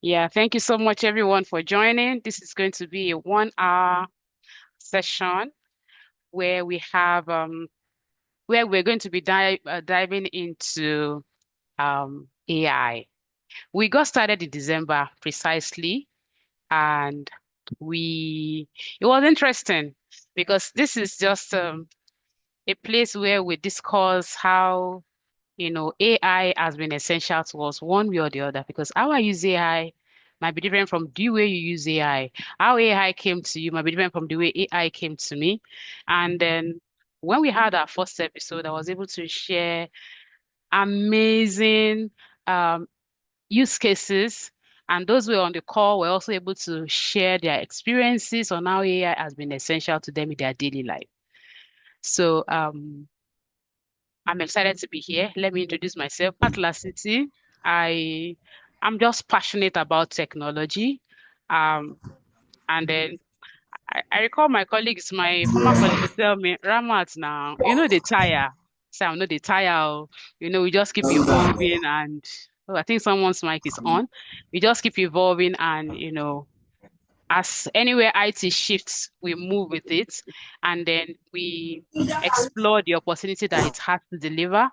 Yeah, thank you so much, everyone, for joining. This is going to be a 1 hour session where we have where we're going to be diving into AI. We got started in December precisely, and we it was interesting because this is just a place where we discuss how AI has been essential to us one way or the other because how I use AI might be different from the way you use AI. How AI came to you might be different from the way AI came to me. And then when we had our first episode, I was able to share amazing um, use cases. And those who were on the call were also able to share their experiences on how AI has been essential to them in their daily life. So I'm excited to be here. Let me introduce myself. Atlas City. I I'm just passionate about technology. Um, and then I recall my former colleague would tell me, Ramat now, they tire. So I know they tire. Oh. We just keep evolving and oh, I think someone's mic is on. We just keep evolving and as anywhere IT shifts, we move with it and then we explore the opportunity that it has to deliver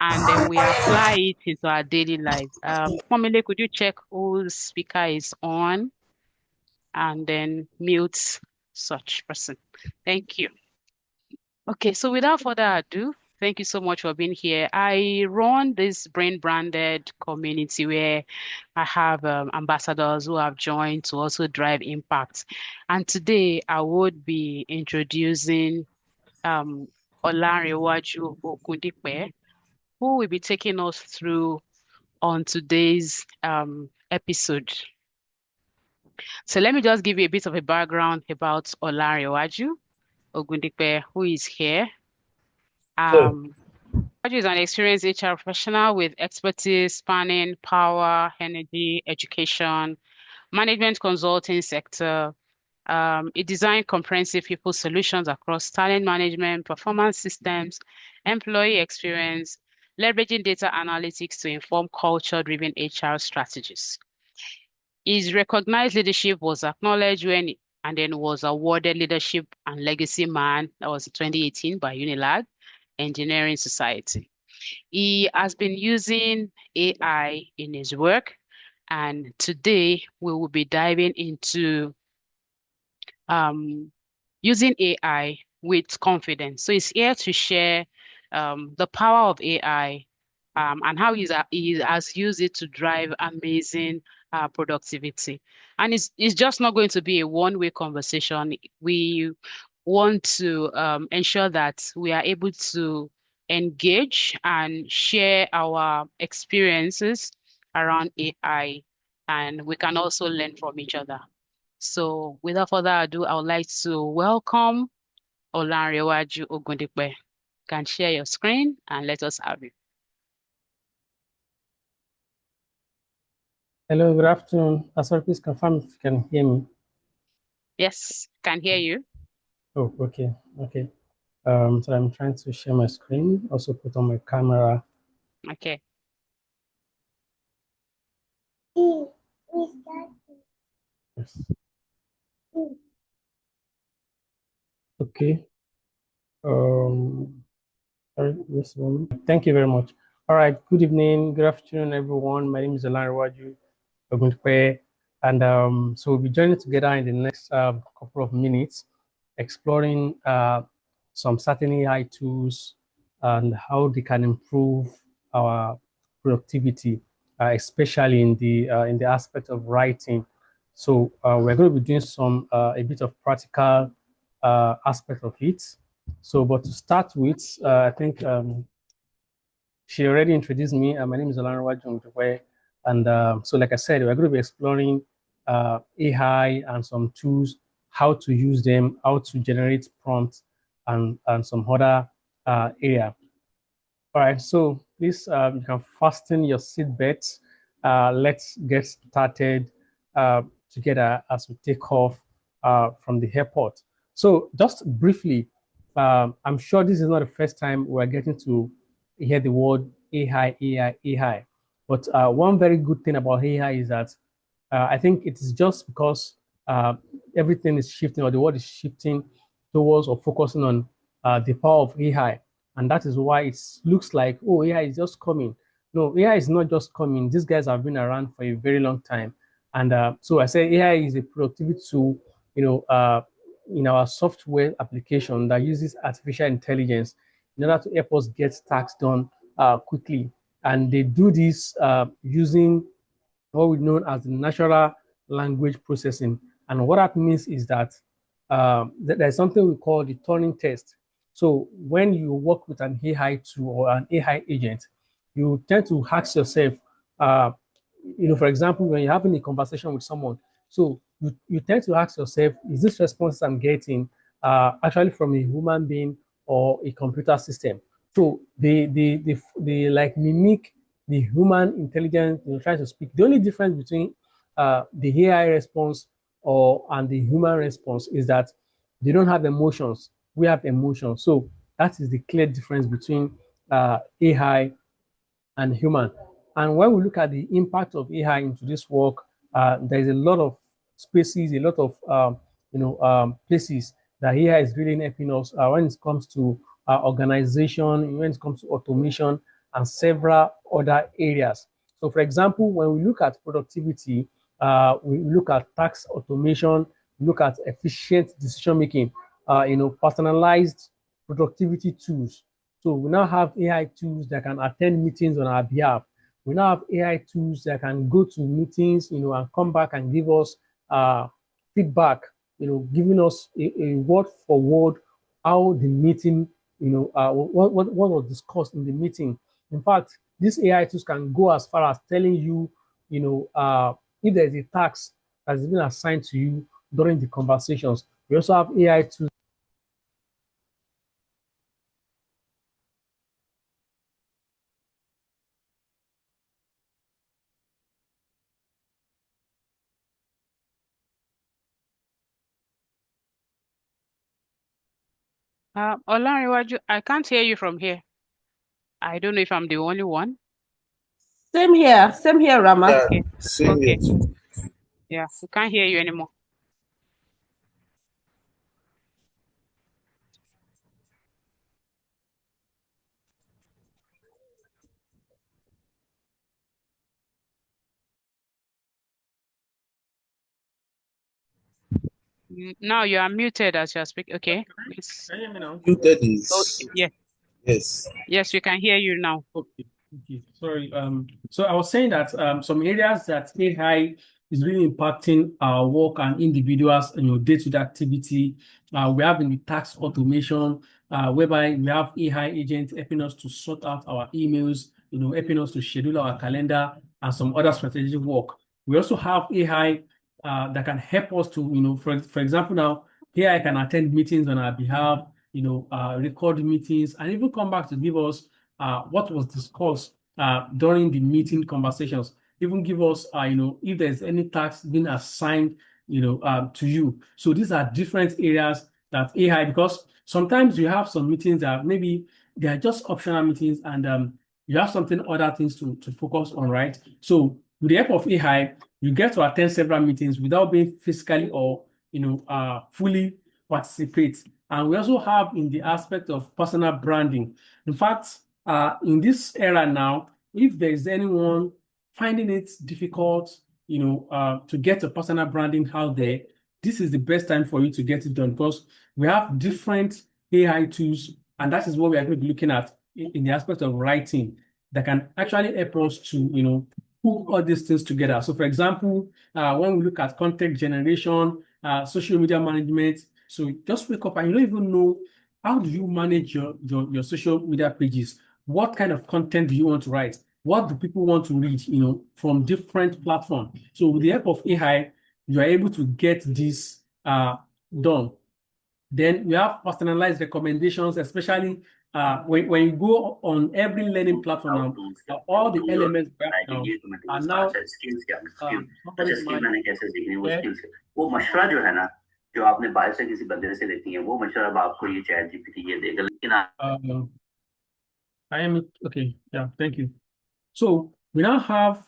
and then we apply it into our daily lives. Pamela, could you check whose speaker is on and then mute such person? Thank you. Okay, so without further ado, thank you so much for being here. I run this brain branded community where I have ambassadors who have joined to also drive impact. And today I would be introducing um, Olarenwaju Ogundipe, who will be taking us through on today's episode. So let me just give you a bit of a background about Olarenwaju Ogundipe, who is here. Sure. Raju is an experienced HR professional with expertise spanning power, energy, education, management consulting sector. It designed comprehensive people solutions across talent management, performance systems, employee experience, leveraging data analytics to inform culture-driven HR strategies. His recognized leadership was acknowledged and then was awarded Leadership and Legacy Man, that was in 2018 by Unilag Engineering Society. He has been using AI in his work, and today we will be diving into um, using AI with confidence. So he's here to share the power of AI and how he has used it to drive amazing productivity. And it's just not going to be a one-way conversation. We want to ensure that we are able to engage and share our experiences around AI, and we can also learn from each other. So without further ado, I would like to welcome Olarenwaju Ogundipe. Can share your screen and let us have it. Hello, good afternoon. Sorry, please confirm if you can hear me. Yes, can hear you. Oh, okay, okay. So I'm trying to share my screen, also put on my camera. Okay. Yes. Okay. Um, sorry, just a moment. Thank you very much. All right. Good evening, good afternoon, everyone. My name is Olarenwaju Ogundipe, and so we'll be joining together in the next couple of minutes, exploring some certain AI tools and how they can improve our productivity, especially in the aspect of writing. So we're going to be doing some a bit of practical aspect of it. So, but to start with, I think she already introduced me. My name is Olarenwaju, and so, like I said, we're going to be exploring AI and some tools, how to use them, how to generate prompts, and some other area. All right, so please, you can fasten your seatbelts. Let's get started together as we take off from the airport. So, just briefly, I'm sure this is not the first time we're getting to hear the word AI, AI, AI. But one very good thing about AI is that I think it is just because everything is shifting, or the world is shifting towards or focusing on the power of AI. And that is why it looks like, oh, AI is just coming. No, AI is not just coming. These guys have been around for a very long time. And so I say AI is a productivity tool, you know, in our software application that uses artificial intelligence in order to help us get tasks done quickly. And they do this using what we know as the natural language processing. And what that means is that there's something we call the Turing test. So when you work with an AI tool or an AI agent, you tend to ask yourself, uh, for example, when you're having a conversation with someone, so you tend to ask yourself, is this response I'm getting actually from a human being or a computer system? So they like mimic the human intelligence trying to speak. The only difference between the AI response and the human response is that they don't have emotions. We have emotions. So that is the clear difference between AI and human. And when we look at the impact of AI into this work, there is a lot of spaces, a lot of places that AI is really helping us when it comes to organization, when it comes to automation, and several other areas. So, for example, when we look at productivity, we look at task automation, we look at efficient decision making, personalized productivity tools. So we now have AI tools that can attend meetings on our behalf. We now have AI tools that can go to meetings, and come back and give us feedback, giving us a word for word how the meeting, what was discussed in the meeting. In fact, these AI tools can go as far as telling you, if there's a task that has been assigned to you during the conversations. We also have AI tools. Olarenwaju, I can't hear you from here. I don't know if I'm the only one. Same here, Rama. Yeah, Okay. same here Okay. too. Yeah, we can't hear you anymore. Now you are muted as you are speaking. Okay. Please. Can you hear me now? Muted Oh, is yes. yes. Yes, we can hear you now. Okay, okay. Sorry. So I was saying that some areas that AI is really impacting our work and individuals in your day-to-day activity. We have in the tax automation, whereby we have AI agents helping us to sort out our emails, helping us to schedule our calendar and some other strategic work. We also have AI that can help us to, for example, now AI can attend meetings on our behalf, record meetings, and even come back to give us what was discussed during the meeting conversations. Even give us, if there's any task being assigned, to you. So these are different areas that AI, because sometimes you have some meetings that maybe they are just optional meetings, and you have something other things to focus on, right? So with the help of AI, you get to attend several meetings without being physically or fully participate. And we also have in the aspect of personal branding. In fact, in this era now, if there is anyone finding it difficult, to get a personal branding out there, this is the best time for you to get it done, because we have different AI tools, and that is what we are going to be looking at in the aspect of writing that can actually help us to, put all these things together. So, for example, when we look at content generation, social media management, so just wake up and you don't even know how do you manage your social media pages? What kind of content do you want to write? What do people want to read, from different platforms? So with the help of AI, you are able to get this done. Then we have personalized recommendations, especially when you go on every learning platform now, all the elements we have now are now somebody might share. वो मशवरा जो है ना, जो आपने बाहर से किसी बंदे से लेती है, वो मशवरा अब आपको ये चैट जीपीटी ये देगा, लेकिन I am okay. Yeah, thank you. So we now have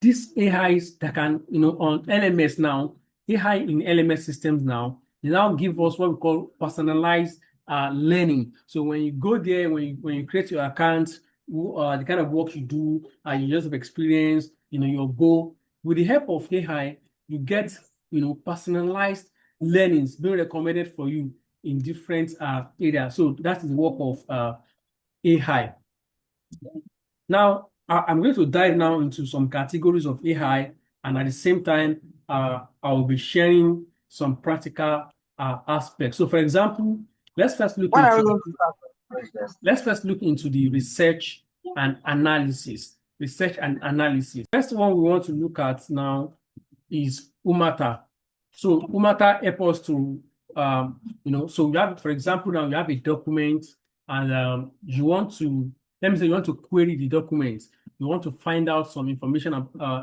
these AIs that can, on LMS now, AI in LMS systems now, they now give us what we call personalized learning. So when you go there, when you create your account, the kind of work you do, your years of experience, your goal, with the help of AI, you get, personalized learnings being recommended for you in different areas. So that is the work of AI. Now, I'm going to dive now into some categories of AI, and at the same time, I will be sharing some practical aspects. So, for example, let's first look When are we into going to start? let's first look into the research and analysis. Research and analysis. First one we want to look at now is Umata. So Umata helps us to, so you have, for example, now you have a document and you want to, let me say you want to query the document. You want to find out some information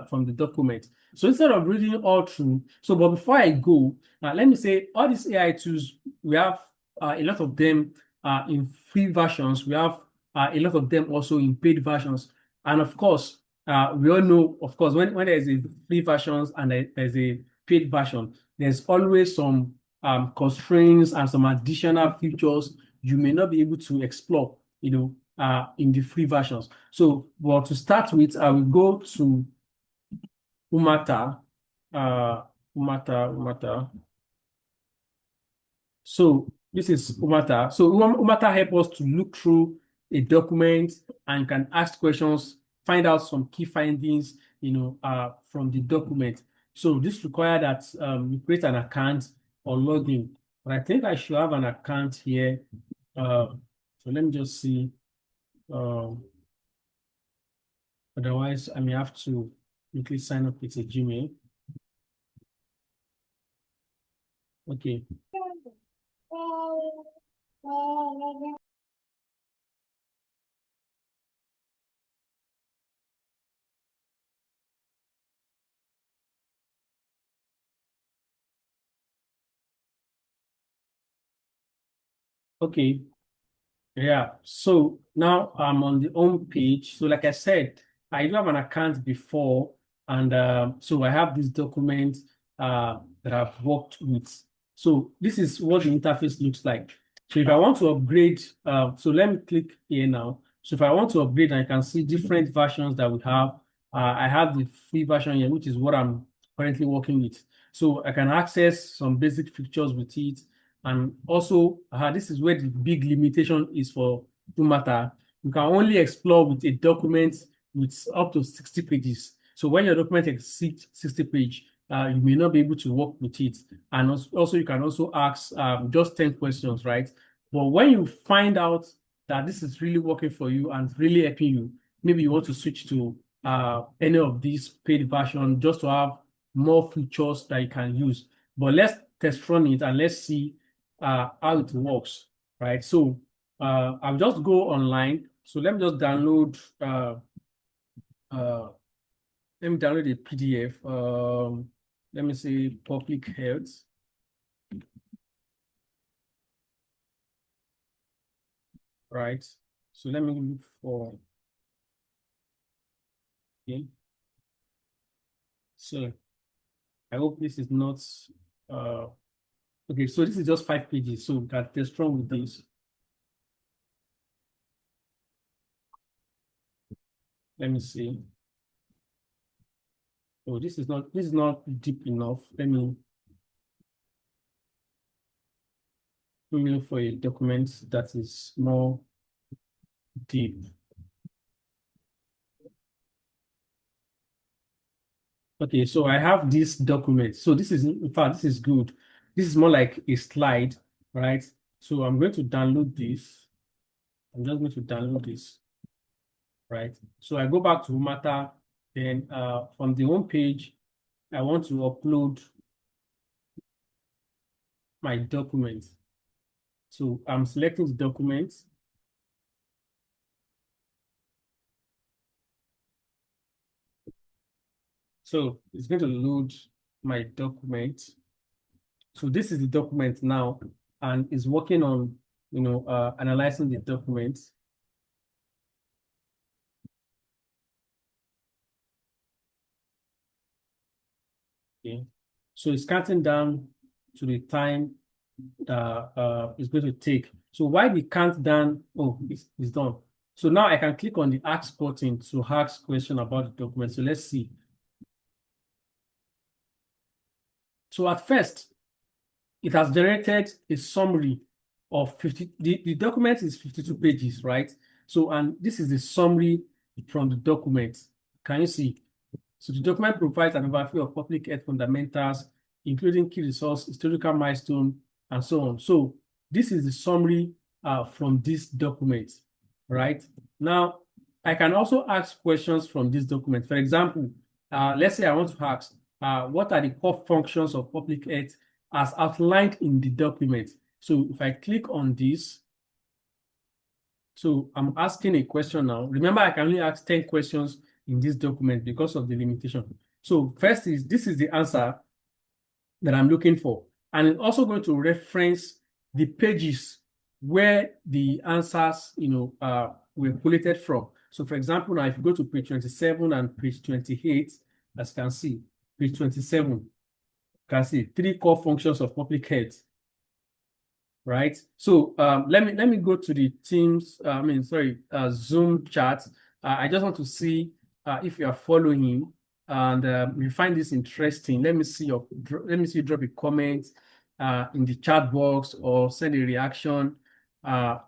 from the document. So instead of reading it all through, but before I go, let me say all these AI tools, we have a lot of them in free versions. We have a lot of them also in paid versions. And of course, we all know, of course, when there's a free versions and there's a paid version, there's always some constraints and some additional features you may not be able to explore, in the free versions. So, well, to start with, I will go to Umata, Umata. So this is Umata. So Umata helps us to look through a document and can ask questions, find out some key findings, from the document. So this requires that you create an account or login. But I think I should have an account here. So let me just see. Otherwise, I may have to quickly sign up with a Gmail. Okay. Okay. Yeah, so now I'm on the home page. So like I said, I do have an account before, and so I have this document that I've worked with. So this is what the interface looks like. So if I want to upgrade, so let me click here now. So if I want to upgrade, I can see different versions that we have. I have the free version here, which is what I'm currently working with. So I can access some basic features with it. And also, this is where the big limitation is for Umata. You can only explore with a document with up to 60 pages. So when your document exceeds 60 pages, you may not be able to work with it. And also you can also ask just 10 questions, right? But when you find out that this is really working for you and really helping you, maybe you want to switch to any of these paid versions just to have more features that you can use. But let's test run it and let's see how it works, right? So I'll just go online. So let me just download uh, let me download a PDF. Let me say public health. Right. So let me look for, okay. So I hope this is not okay. So this is just 5 pages. So we can test run with this. Let me see. Oh, this is not deep enough. Let me look for a document that is more deep. Okay, so I have this document. So this is, in fact, this is good. This is more like a slide, right? So I'm going to download this. I'm just going to download this, right? So I go back to Matter, then from the home page, I want to upload my document. So I'm selecting the document. So it's going to load my document. So this is the document now, and it's working on, analyzing the document. . Okay. So it's counting down to the time that it's going to take. So while the countdown, oh, it's done. So now I can click on the ask button to ask question about the document. So let's see. So at first, it has generated a summary of 50. The document is 52 pages, right? So, and this is the summary from the document. Can you see? So the document provides an overview of public health fundamentals, including key results, historical milestone, and so on. So this is the summary from this document, right? Now, I can also ask questions from this document. For example, let's say I want to ask, what are the core functions of public health as outlined in the document? So if I click on this, so I'm asking a question now. Remember, I can only ask 10 questions in this document because of the limitation. So first is, this is the answer that I'm looking for. And it's also going to reference the pages where the answers, were collated from. So for example, now if you go to page 27 and page 28, as you can see, page 27, you can see 3 core functions of public health. Right. So let me go to the Teams. Zoom chat. I just want to see if you are following and you find this interesting. Let me see you drop a comment in the chat box or send a reaction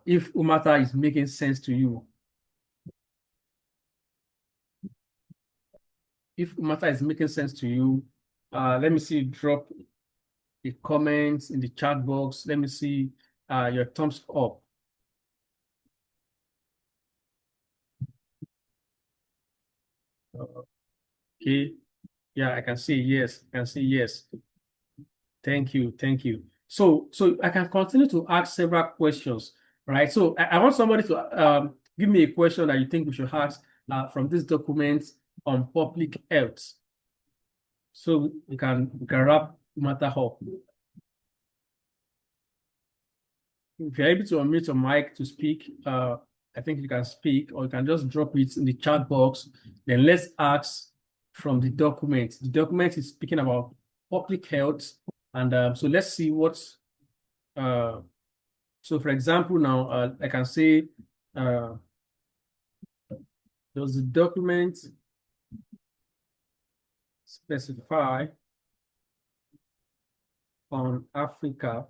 if Umata is making sense to you. If Umata is making sense to you, let me see you drop the comments in the chat box. Let me see your thumbs up. Okay. Yeah, I can see yes. I can see yes. Thank you. Thank you. So I can continue to ask several questions, right? So I want somebody to give me a question that you think we should ask from this document on public health. So we can wrap matter up. If you're able to unmute your mic to speak, I think you can speak, or you can just drop it in the chat box. Then let's ask from the document. The document is speaking about public health. And so let's see what's, so for example, now I can say, does the document specify on Africa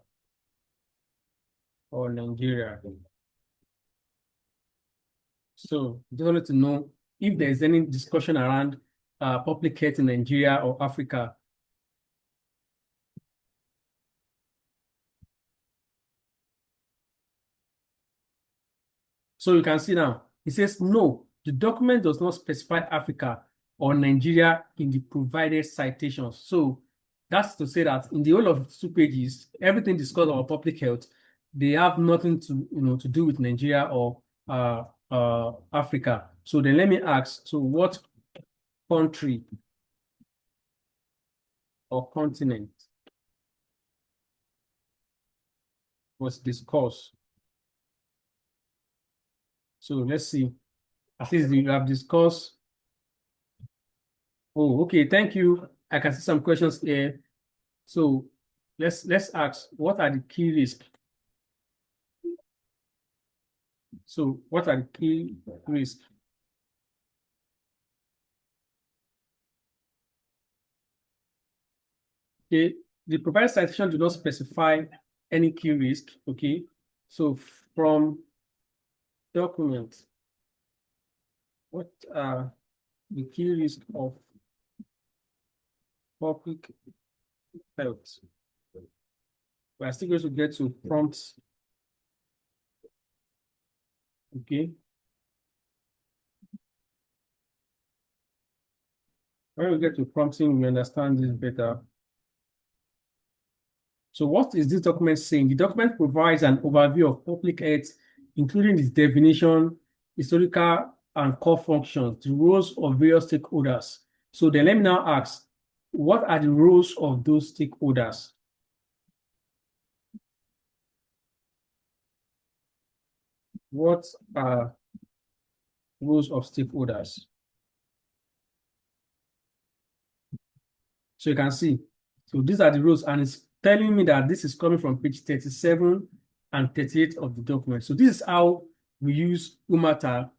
or Nigeria? So just wanted to know if there's any discussion around public health in Nigeria or Africa. So you can see now, it says, no, the document does not specify Africa or Nigeria in the provided citations. So that's to say that in the whole of 2 pages, everything discussed about public health, they have nothing to do with Nigeria or Africa. So then let me ask, so what country or continent was discussed? So let's see. At least you have discussed. Oh, okay. Thank you. I can see some questions here. So let's ask, what are the key risks? So what are the key risks? Okay, the provided citation do not specify any key risk. Okay, so from document, what are the key risks of public health? We are still going to get to prompts. Okay. When we get to prompting, we understand this better. So what is this document saying? The document provides an overview of public health, including its definition, historical and core functions, the roles of various stakeholders. So then let me now ask, what are the roles of those stakeholders? What are roles of stakeholders? So you can see. So these are the rows, and it's telling me that this is coming from page 37 and 38 of the document. So this is how we use Umata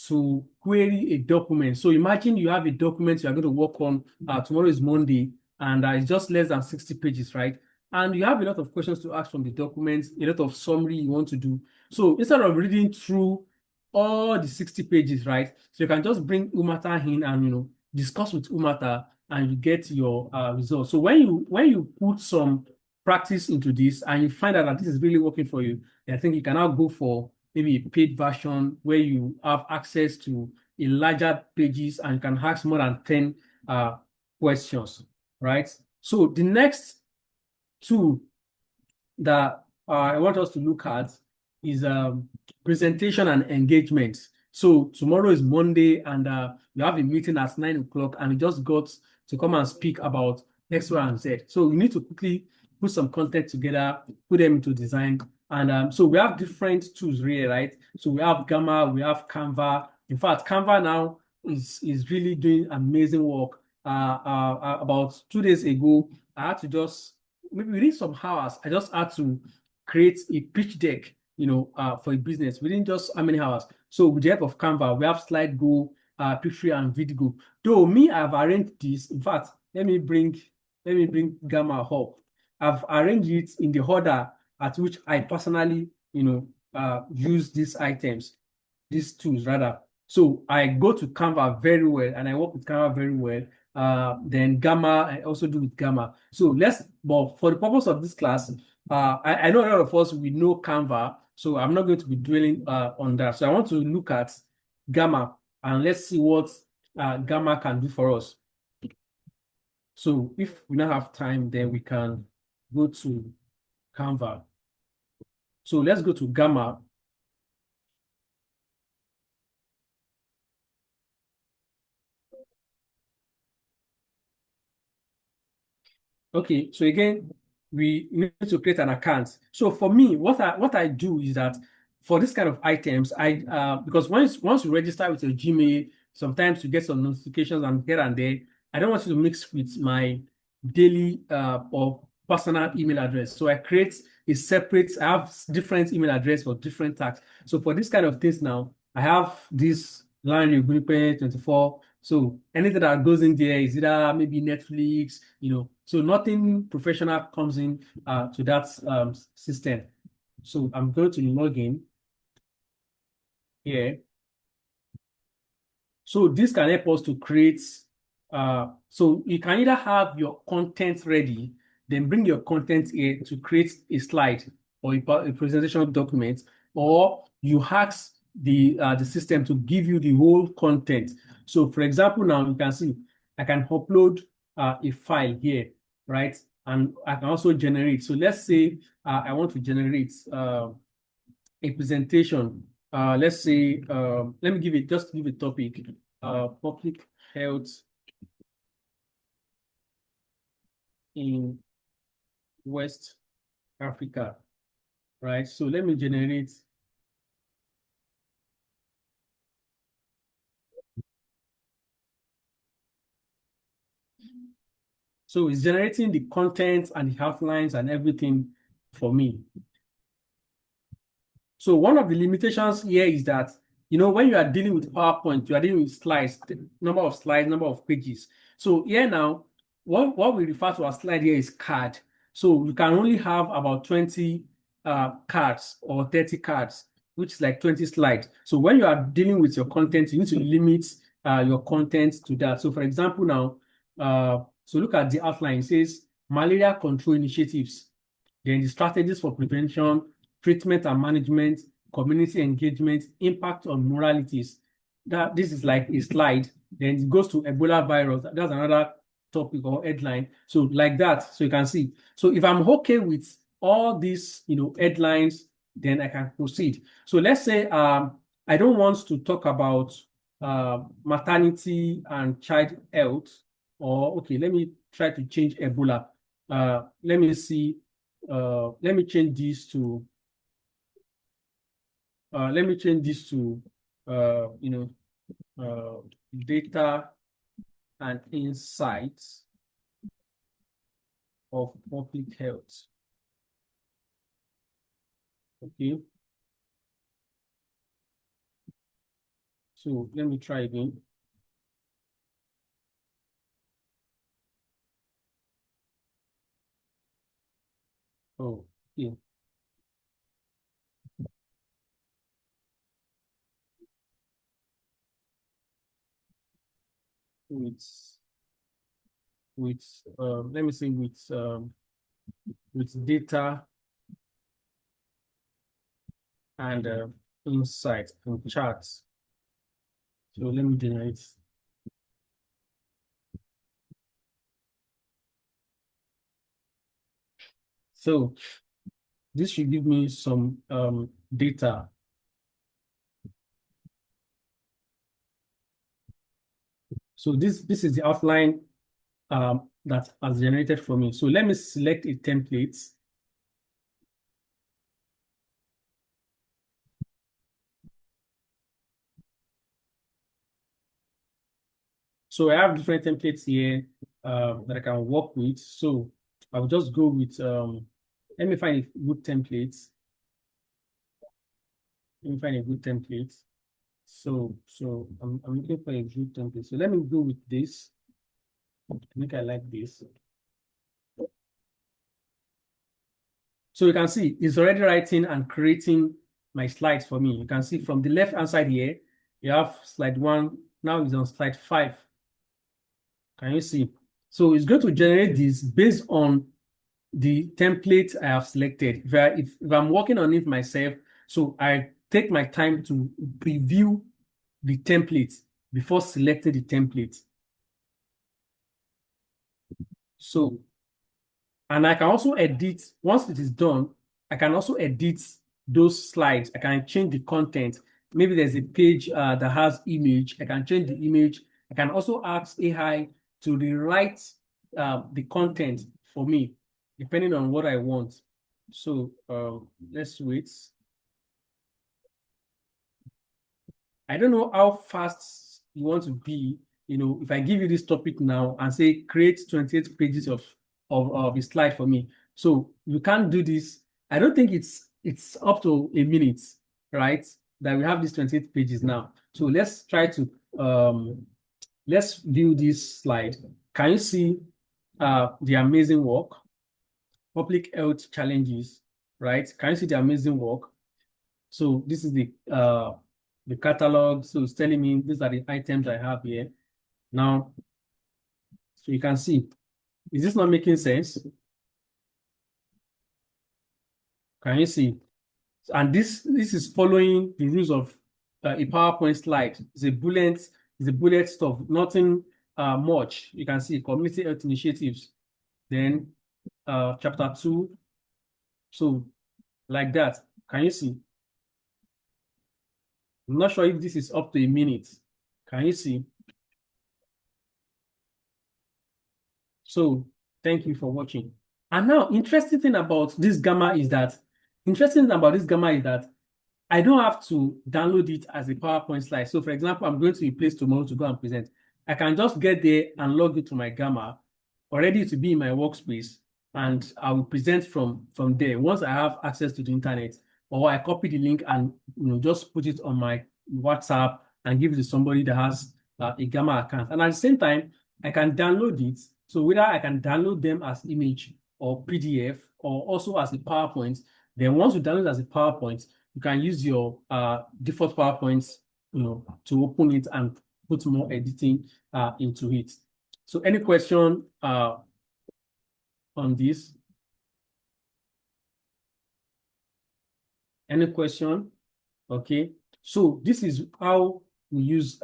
to query a document. So imagine you have a document you are going to work on. Tomorrow is Monday, and it's just less than 60 pages, right? And you have a lot of questions to ask from the document, a lot of summary you want to do. So instead of reading through all the 60 pages, right? So you can just bring Umata in and discuss with Umata, and you get your results. So when you put some practice into this and you find out that this is really working for you, I think you can now go for maybe a paid version where you have access to a larger pages and you can ask more than 10 questions, right? So the next tool that I want us to look at is presentation and engagement. So tomorrow is Monday, and you have a meeting at 9 o'clock, and you just got to come and speak about X, Y, and Z. So you need to quickly put some content together, put them into design. And so we have different tools really, right? So we have Gamma, we have Canva. In fact, Canva now is really doing amazing work. About 2 days ago, I had to just maybe within some hours, I just had to create a pitch deck, for a business within just how many hours. So with the help of Canva, we have Slide Go, Picture and Video. Though me, I've arranged this. In fact, let me bring Gamma up. I've arranged it in the order at which I personally, use these items, these tools rather. So I go to Canva very well, and I work with Canva very well. Then Gamma, I also do with Gamma. So but for the purpose of this class, I know a lot of us, we know Canva, so I'm not going to be dwelling on that. So I want to look at Gamma, and let's see what Gamma can do for us. So if we don't have time, then we can go to Canva. So let's go to Gamma. Okay, so again, we need to create an account. So for me, what I do is that for this kind of items, because once you register with your Gmail, sometimes you get some notifications and here and there. I don't want you to mix with my daily or personal email address. So I create a separate, I have different email address for different tasks. So for this kind of things now, I have this line Group 24. So anything that goes in there is either maybe Netflix, so nothing professional comes in to that system. So I'm going to log in here. So this can help us to create, so you can either have your content ready, then bring your content here to create a slide or a presentation document, or you ask the system to give you the whole content. So for example, now you can see I can upload a file here, right? And I can also generate. So let's say I want to generate a presentation. Let's say, let me just give a topic, public health in West Africa, right? So let me generate. So it's generating the content and the outlines and everything for me. So one of the limitations here is that, when you are dealing with PowerPoint, you are dealing with slides, number of slides, number of pages. So here now, what we refer to as slide here is card. So you can only have about 20 cards or 30 cards, which is like 20 slides. So when you are dealing with your content, you need to limit your content to that. So for example, now, so look at the outline. It says malaria control initiatives, then the strategies for prevention, treatment and management, community engagement, impact on moralities. This is like a slide. Then it goes to Ebola virus. That's another topic or headline. So like that, so you can see. So if I'm okay with all these, headlines, then I can proceed. So let's say I don't want to talk about maternity and child health, or okay, let me try to change Ebola. Let me see. Let me change this to uh, you know, data and insights. of public health. Okay. So let me try again. Oh, yeah. Let me say with data and insights and charts. So let me generate. So this should give me some data. So this is the outline that has generated for me. So let me select a template. So I have different templates here that I can work with. So I'll just go with, let me find a good template. Let me find a good template. So I'm looking for a good template. So let me go with this. I think I like this. So you can see it's already writing and creating my slides for me. You can see from the left-hand side here, you have slide 1. Now it's on slide 5. Can you see? So it's going to generate this based on the template I have selected. If I'm working on it myself, so I take my time to preview the template before selecting the template. So, and I can also edit, once it is done, I can also edit those slides. I can change the content. Maybe there's a page that has image. I can change the image. I can also ask AI to rewrite the content for me, depending on what I want. So let's wait. I don't know how fast you want to be. If I give you this topic now and say create 28 pages of a slide for me, so you can't do this. I don't think it's up to a minute, right? That we have these 28 pages now. So let's try to let's view this slide. Can you see the amazing work, public health challenges, right? Can you see the amazing work? So this is the catalog. So it's telling me these are the items I have here. Now, so you can see, is this not making sense? Can you see? And this is following the rules of a PowerPoint slide. It's a bullet stuff, nothing much. You can see community health initiatives. Then chapter 2. So like that. Can you see? I'm not sure if this is up to a minute. Can you see? So thank you for watching. And now, interesting thing about this Gamma is that I don't have to download it as a PowerPoint slide. So for example, I'm going to a place tomorrow to go and present. I can just get there and log into my Gamma, already to be in my workspace, and I will present from there once I have access to the internet, or I copy the link and just put it on my WhatsApp and give it to somebody that has a Gamma account. And at the same time, I can download it. So whether I can download them as image or PDF or also as a PowerPoint, then once you download as a PowerPoint, you can use your default PowerPoints, to open it and put more editing into it. So any question on this? Any question? Okay. So this is how we use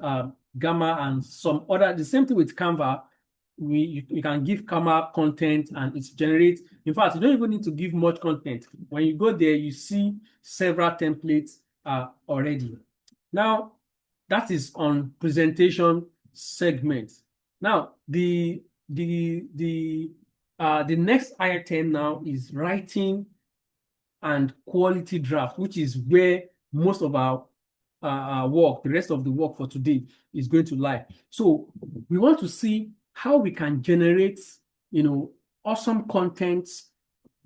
Gamma and some other, the same thing with Canva. You can give Canva content and it generates. In fact, you don't even need to give much content. When you go there, you see several templates already. Now, that is on presentation segment. Now, the next item now is writing and quality draft, which is where most of our work, the rest of the work for today is going to lie. So we want to see how we can generate, awesome content.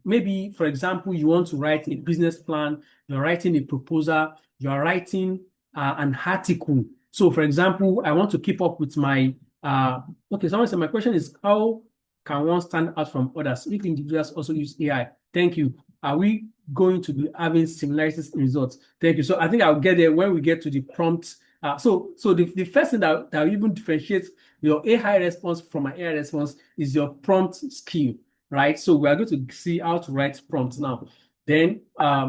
Maybe, for example, you want to write a business plan, you're writing a proposal, you're writing an article. So, for example, I want to keep up with my, okay, someone said, my question is, how can one stand out from others if individuals also use AI? Thank you. Are we going to be having similarities in results? Thank you. So I think I'll get there when we get to the prompt. So the first thing that even differentiates your AI response from my AI response is your prompt skill, right? So we are going to see how to write prompts now. Then,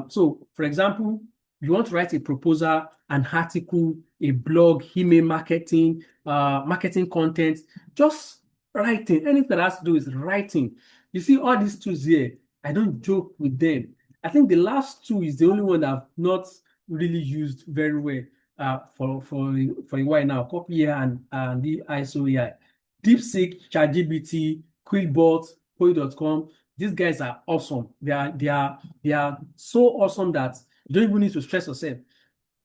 so for example, you want to write a proposal, an article, a blog, email marketing, marketing content, just writing. Anything that has to do with writing. You see all these tools here, I don't joke with them. I think the last two is the only one that I've not really used very well for a while now. Copy AI and the ISO AI. DeepSeek, ChatGPT, Quillbot, Poi.com. These guys are awesome. They are so awesome that you don't even need to stress yourself.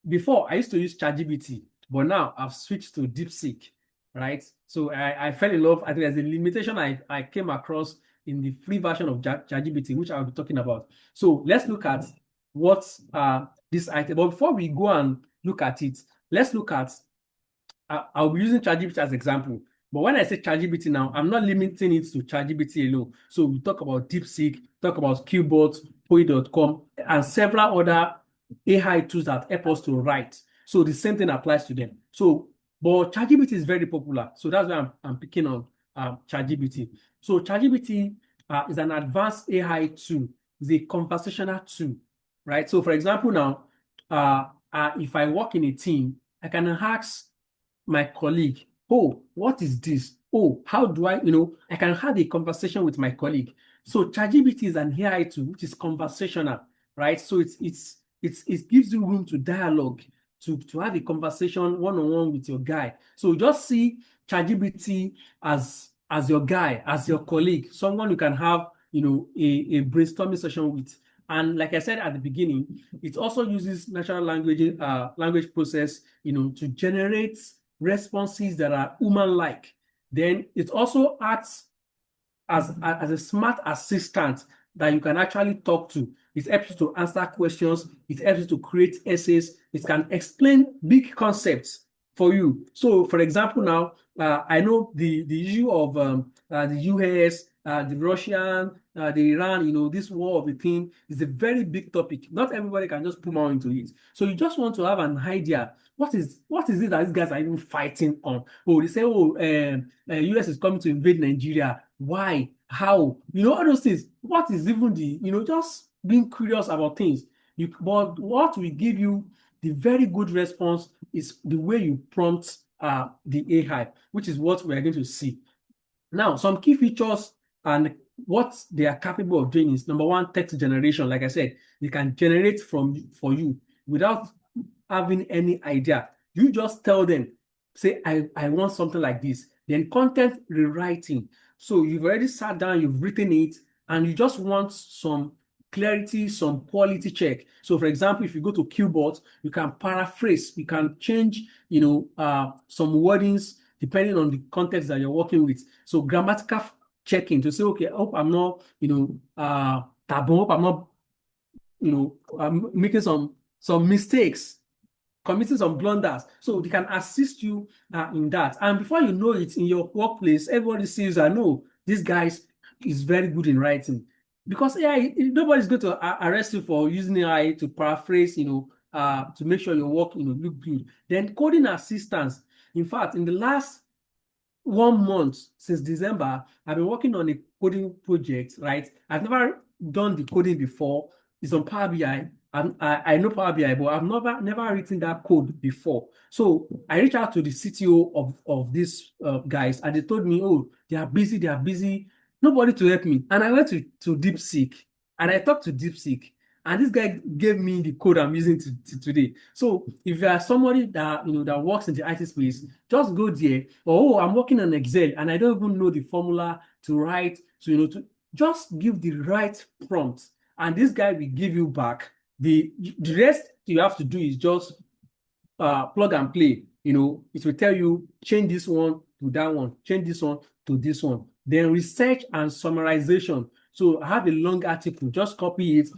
Before, I used to use ChatGPT, but now I've switched to DeepSeek, right? So I fell in love. I think there's a limitation I came across in the free version of ChatGPT, which I'll be talking about. So let's look at what this item. But before we go and look at it, let's look at, I'll be using ChatGPT as example. But when I say ChatGPT now, I'm not limiting it to ChatGPT alone. So we talk about DeepSeek, talk about Qbot, Poi.com, and several other AI tools that help us to write. So the same thing applies to them. So, but ChatGPT is very popular. So that's why I'm picking on ChatGPT. So ChatGPT is an advanced AI tool. It's a conversational tool, right? So for example, now, if I work in a team, I can ask my colleague, oh, what is this? Oh, how do I, I can have a conversation with my colleague. So ChatGPT is an AI tool, which is conversational, right? So it gives you room to dialogue, to have a conversation one-on-one with your guy. So just see ChatGPT as your guy, as your colleague, someone you can have, a brainstorming session with. And like I said at the beginning, it also uses natural language process, to generate responses that are human-like. Then it also acts as a smart assistant that you can actually talk to. It helps you to answer questions. It helps you to create essays. It can explain big concepts for you. So, for example, now I know the issue of the US, the Russian, the Iran. This war of the thing is a very big topic. Not everybody can just put more into it. So you just want to have an idea. What is it that these guys are even fighting on? Oh, they say, US is coming to invade Nigeria. Why? How? All those things. What is even just being curious about things. But what will give you the very good response is the way you prompt the AI, which is what we are going to see. Now, some key features and what they are capable of doing is, number one, text generation. Like I said, they can generate for you without having any idea. You just tell them, say, I want something like this. Then content rewriting. So you've already sat down, you've written it, and you just want some clarity, some quality check. So for example, if you go to Qbot, you can paraphrase, you can change, some wordings depending on the context that you're working with. So grammatical checking to say, okay, I hope I'm not, hope I'm not, I'm making some mistakes, committing some blunders. So they can assist you in that. And before you know it, in your workplace, everybody sees, I know this guy is very good in writing. Because AI, nobody's going to arrest you for using AI to paraphrase, to make sure your work, look good. Then coding assistance. In fact, in the last 1 month since December, I've been working on a coding project, right? I've never done the coding before. It's on Power BI. I know Power BI, but I've never written that code before. So I reached out to the CTO of these guys, and they told me, oh, they are busy. Nobody to help me. And I went to DeepSeek, and I talked to DeepSeek, and this guy gave me the code I'm using today. So if you are somebody that that works in the IT space, just go there. Oh, I'm working on Excel and I don't even know the formula to write. To just give the right prompt, and this guy will give you back. The rest you have to do is just plug and play. It will tell you change this one to that one, change this one to this one. then research and summarization. So I have a long article, just copy it,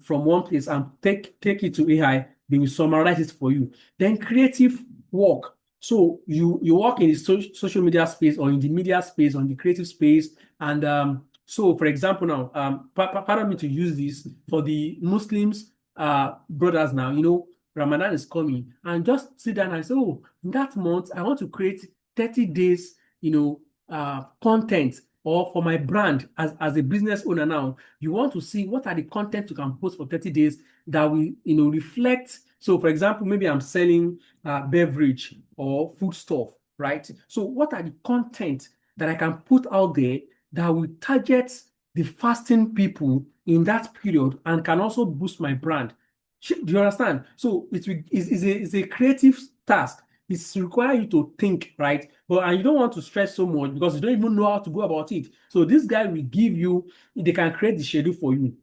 from one place and take it to AI. They will summarize it for you. Then creative work. So you work in the social media space or in the media space, on the creative space. And so, for example, now, pardon me to use this for the Muslims brothers now, Ramadan is coming, and just sit down and say, oh, in that month, I want to create 30 days, content, or for my brand as a business owner now, you want to see what are the content you can post for 30 days that will, reflect. So, for example, maybe I'm selling beverage or food stuff, right? So, what are the content that I can put out there that will target the fasting people in that period and can also boost my brand? Do you understand? So it's a creative task. It's require you to think, right? And you don't want to stress so much because you don't even know how to go about it. So this guy will give you, they can create the schedule for you.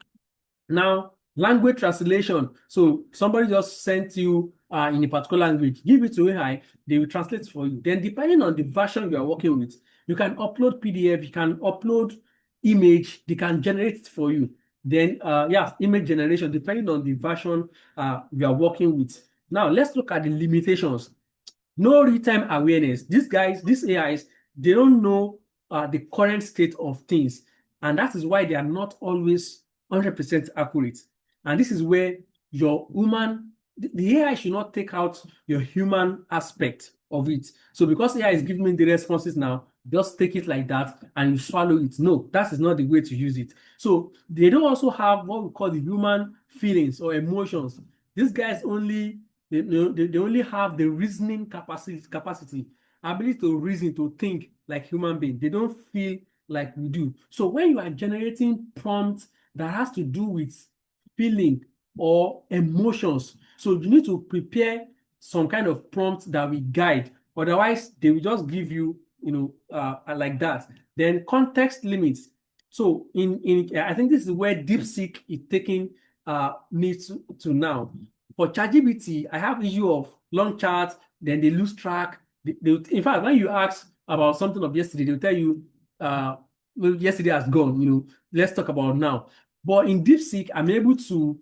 Now, language translation. So somebody just sent you in a particular language, give it to AI, they will translate for you. Then depending on the version you are working with, you can upload PDF, you can upload image, they can generate it for you. Then, image generation, depending on the version you are working with. Now, let's look at the limitations. No real-time awareness. These guys, these AIs, they don't know the current state of things. And that is why they are not always 100% accurate. And this is where your human, the AI should not take out your human aspect of it. So because AI is giving me the responses now, just take it like that and you swallow it. No, that is not the way to use it. So they don't also have what we call the human feelings or emotions. These guys only they only have the reasoning capacity, ability to reason, to think like human beings. They don't feel like we do. So when you are generating prompts that has to do with feeling or emotions, so you need to prepare some kind of prompt that will guide. Otherwise, they will just give you, like that. Then context limits. So I think this is where DeepSeek is taking me to now. For ChatGPT, I have issue of long charts, then they lose track. In fact, when you ask about something of yesterday, they'll tell you, well, yesterday has gone, let's talk about now. But in DeepSeek, I'm able to,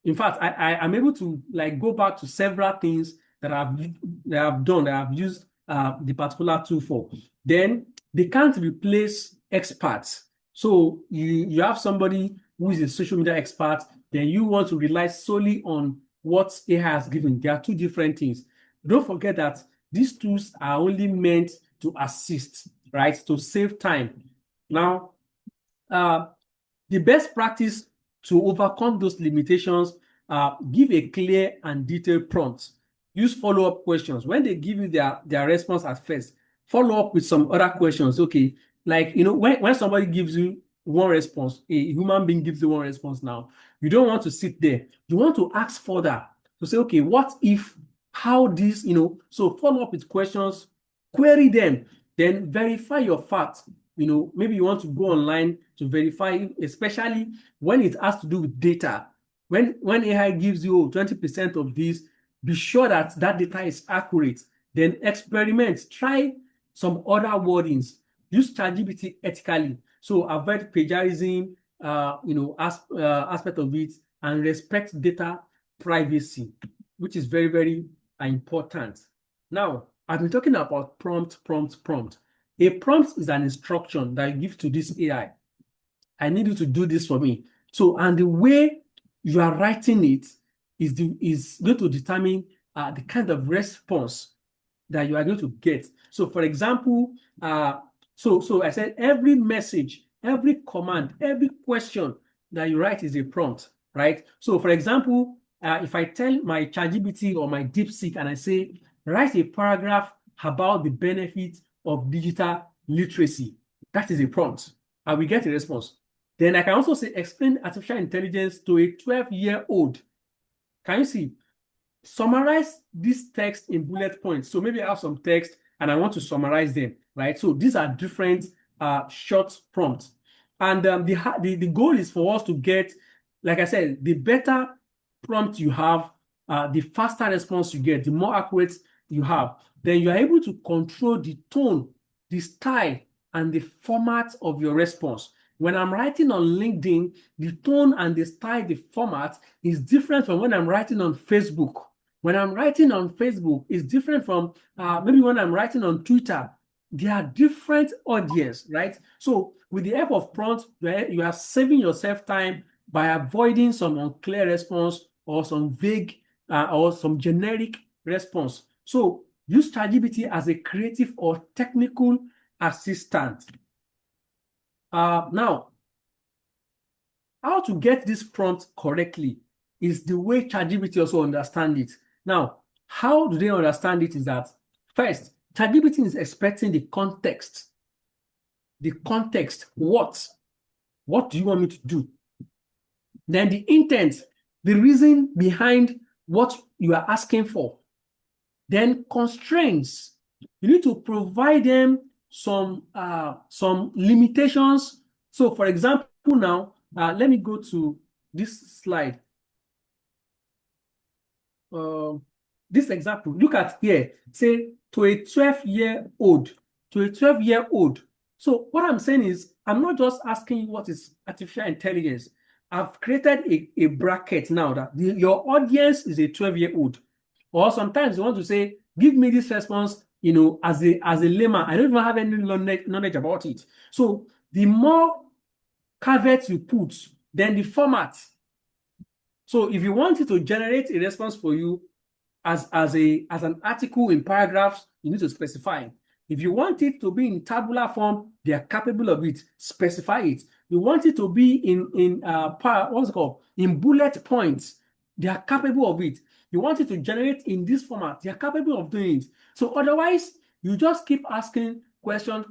in fact, I'm able to like go back to several things that I've done, that I've used the particular tool for. Then they can't replace experts. So you have somebody who is a social media expert, then you want to rely solely on what AI has given. There are two different things. Don't forget that these tools are only meant to assist, right? To save time. Now, the best practice to overcome those limitations, give a clear and detailed prompt. Use follow-up questions. When they give you their response at first, follow up with some other questions. Okay, like, when somebody gives you one response, a human being gives you one response now, you don't want to sit there. You want to ask further to say, okay, what if, how this, so follow up with questions, query them, then verify your facts. Maybe you want to go online to verify, especially when it has to do with data. When AI gives you 20% of this, be sure that that data is accurate. Then experiment, try some other wordings. Use ChatGPT ethically. So avoid plagiarism, aspect of it, and respect data privacy, which is very, very important. Now, I've been talking about prompt. A prompt is an instruction that you give to this AI. I need you to do this for me. So, and the way you are writing it is going to determine the kind of response that you are going to get. So, for example, so I said every message, every command, every question that you write is a prompt, right? So, for example, if I tell my ChatGPT or my DeepSeek and I say, write a paragraph about the benefits of digital literacy, that is a prompt. I will get a response. Then I can also say, explain artificial intelligence to a 12-year-old. Can you see? Summarize this text in bullet points. So maybe I have some text and I want to summarize them, right? So these are different short prompts. And the goal is for us to get, like I said, the better prompt you have, the faster response you get, the more accurate you have. Then you are able to control the tone, the style, and the format of your response. When I'm writing on LinkedIn, the tone and the style, the format is different from when I'm writing on Facebook. When I'm writing on Facebook, it's different from maybe when I'm writing on Twitter. They are different audience, right? So with the help of prompt, you are saving yourself time by avoiding some unclear response or some vague or some generic response. So use ChatGPT as a creative or technical assistant. Now, how to get this prompt correctly is the way ChatGPT also understands it. Now, how do they understand it is that, first, ChatGPT is expecting the context. The context, what? What do you want me to do? Then the intent, the reason behind what you are asking for. Then constraints. You need to provide them some limitations. So for example, now, let me go to this slide. This example, look at here, say to a 12-year-old, to a 12-year-old. So what I'm saying is, I'm not just asking you what is artificial intelligence. I've created a bracket now that your audience is a 12-year-old. Or sometimes you want to say, give me this response, as a layman, I don't even have any knowledge about it. So the more caveats you put, then the format. So if you want it to generate a response for you as an article in paragraphs, you need to specify. If you want it to be in tabular form, they are capable of it. Specify it. You want it to be in what's it called? In bullet points, they are capable of it. You want it to generate in this format, they are capable of doing it. So otherwise, you just keep asking question.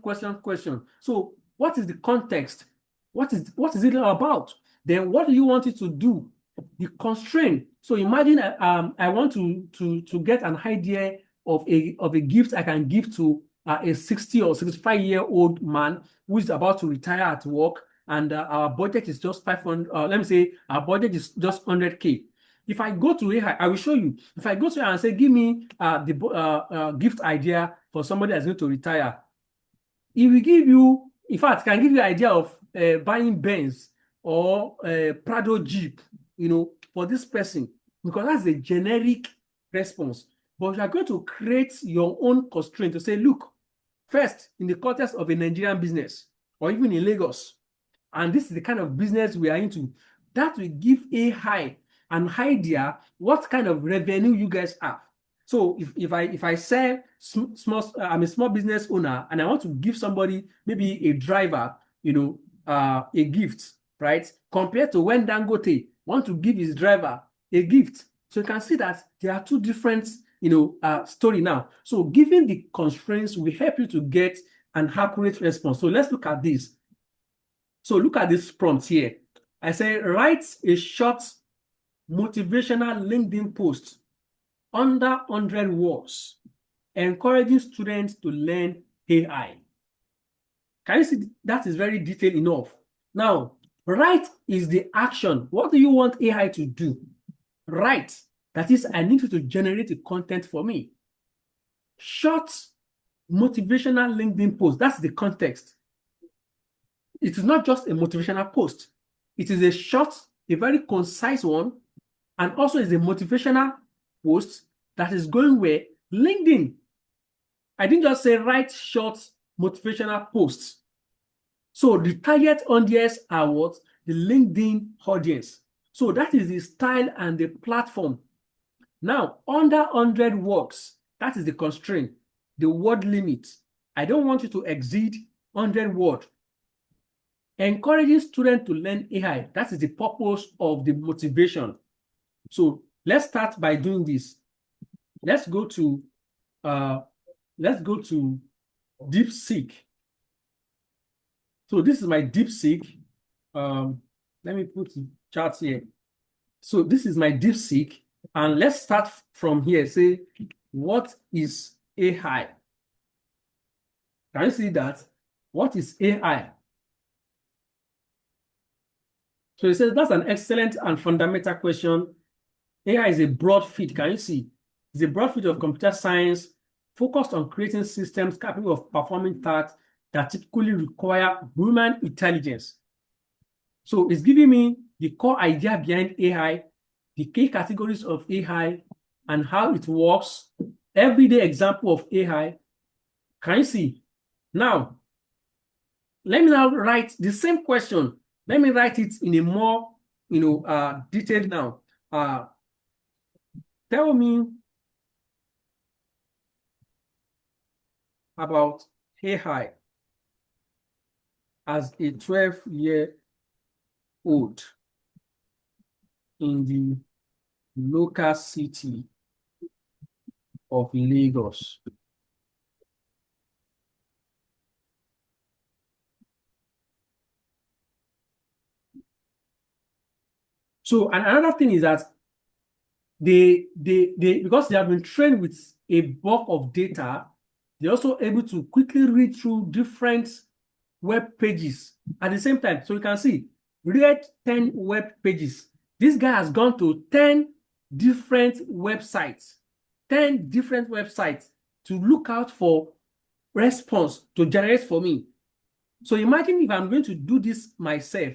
So what is the context? What is it all about? Then what do you want it to do? The constraint. So imagine I want to get an idea of a gift I can give to a 60 or 65-year-old man who is about to retire at work, and our budget is just 500. Let me say our budget is just 100K. If I go to AI, I will show you. If I go to AI and say, give me the gift idea for somebody that's going to retire, it will give you, in fact, can give you an idea of buying Benz or Prado Jeep, for this person, because that's a generic response. But you are going to create your own constraint to say, look, first, in the context of a Nigerian business, or even in Lagos, and this is the kind of business we are into, that will give AI an idea what kind of revenue you guys have. So if I sell I'm a small business owner and I want to give somebody, maybe a driver, a gift, right? Compared to when Dangote want to give his driver a gift. So you can see that there are two different, story now. So given the constraints will help you to get an accurate response. So let's look at this. So look at this prompt here. I say, write a short motivational LinkedIn post under 100 words, encouraging students to learn AI. Can you see that is very detailed enough? Now, write is the action. What do you want AI to do? Write. That is, I need you to generate the content for me. Short motivational LinkedIn post. That's the context. It is not just a motivational post. It is a short, a very concise one, and also is a motivational post that is going where? LinkedIn. I didn't just say write short motivational posts. So the target audience are what? The LinkedIn audience. So that is the style and the platform. Now, under 100 words, that is the constraint, the word limit. I don't want you to exceed 100 words. Encouraging students to learn AI, that is the purpose of the motivation. So let's start by doing this. Let's go to DeepSeek. So this is my DeepSeek. Let me put the charts here. So this is my DeepSeek, and let's start from here. Say, what is AI? Can you see that? What is AI? So it says that's an excellent and fundamental question. AI is a broad field. Can you see? It's a broad field of computer science focused on creating systems capable of performing tasks that typically require human intelligence. So it's giving me the core idea behind AI, the key categories of AI, and how it works, everyday example of AI. Can you see? Now, let me now write the same question. Let me write it in a more, detailed now. Tell me about AI as a 12-year-old in the local city of Lagos. So, and another thing is that they because they have been trained with a bulk of data, they're also able to quickly read through different web pages at the same time. So you can see, read 10 web pages. This guy has gone to 10 different websites, 10 different websites to look out for response to generate for me. So imagine if I'm going to do this myself,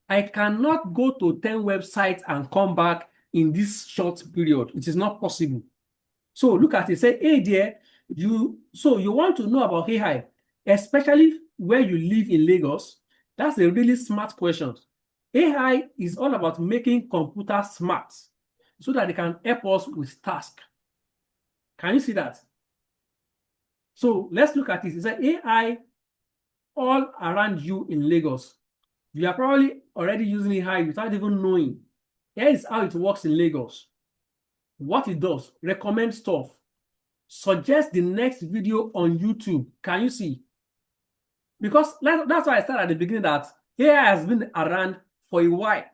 I cannot go to 10 websites and come back in this short period. It is not possible. So look at it, say, hey there, you want to know about AI, especially where you live in Lagos. That's a really smart question. AI is all about making computers smart so that they can help us with tasks. Can you see that? So let's look at it. It's an AI all around you in Lagos. You are probably already using AI without even knowing. Here is how it works in Lagos. What it does, recommend stuff, suggest the next video on YouTube. Can you see? Because that's why I said at the beginning that AI has been around for a while.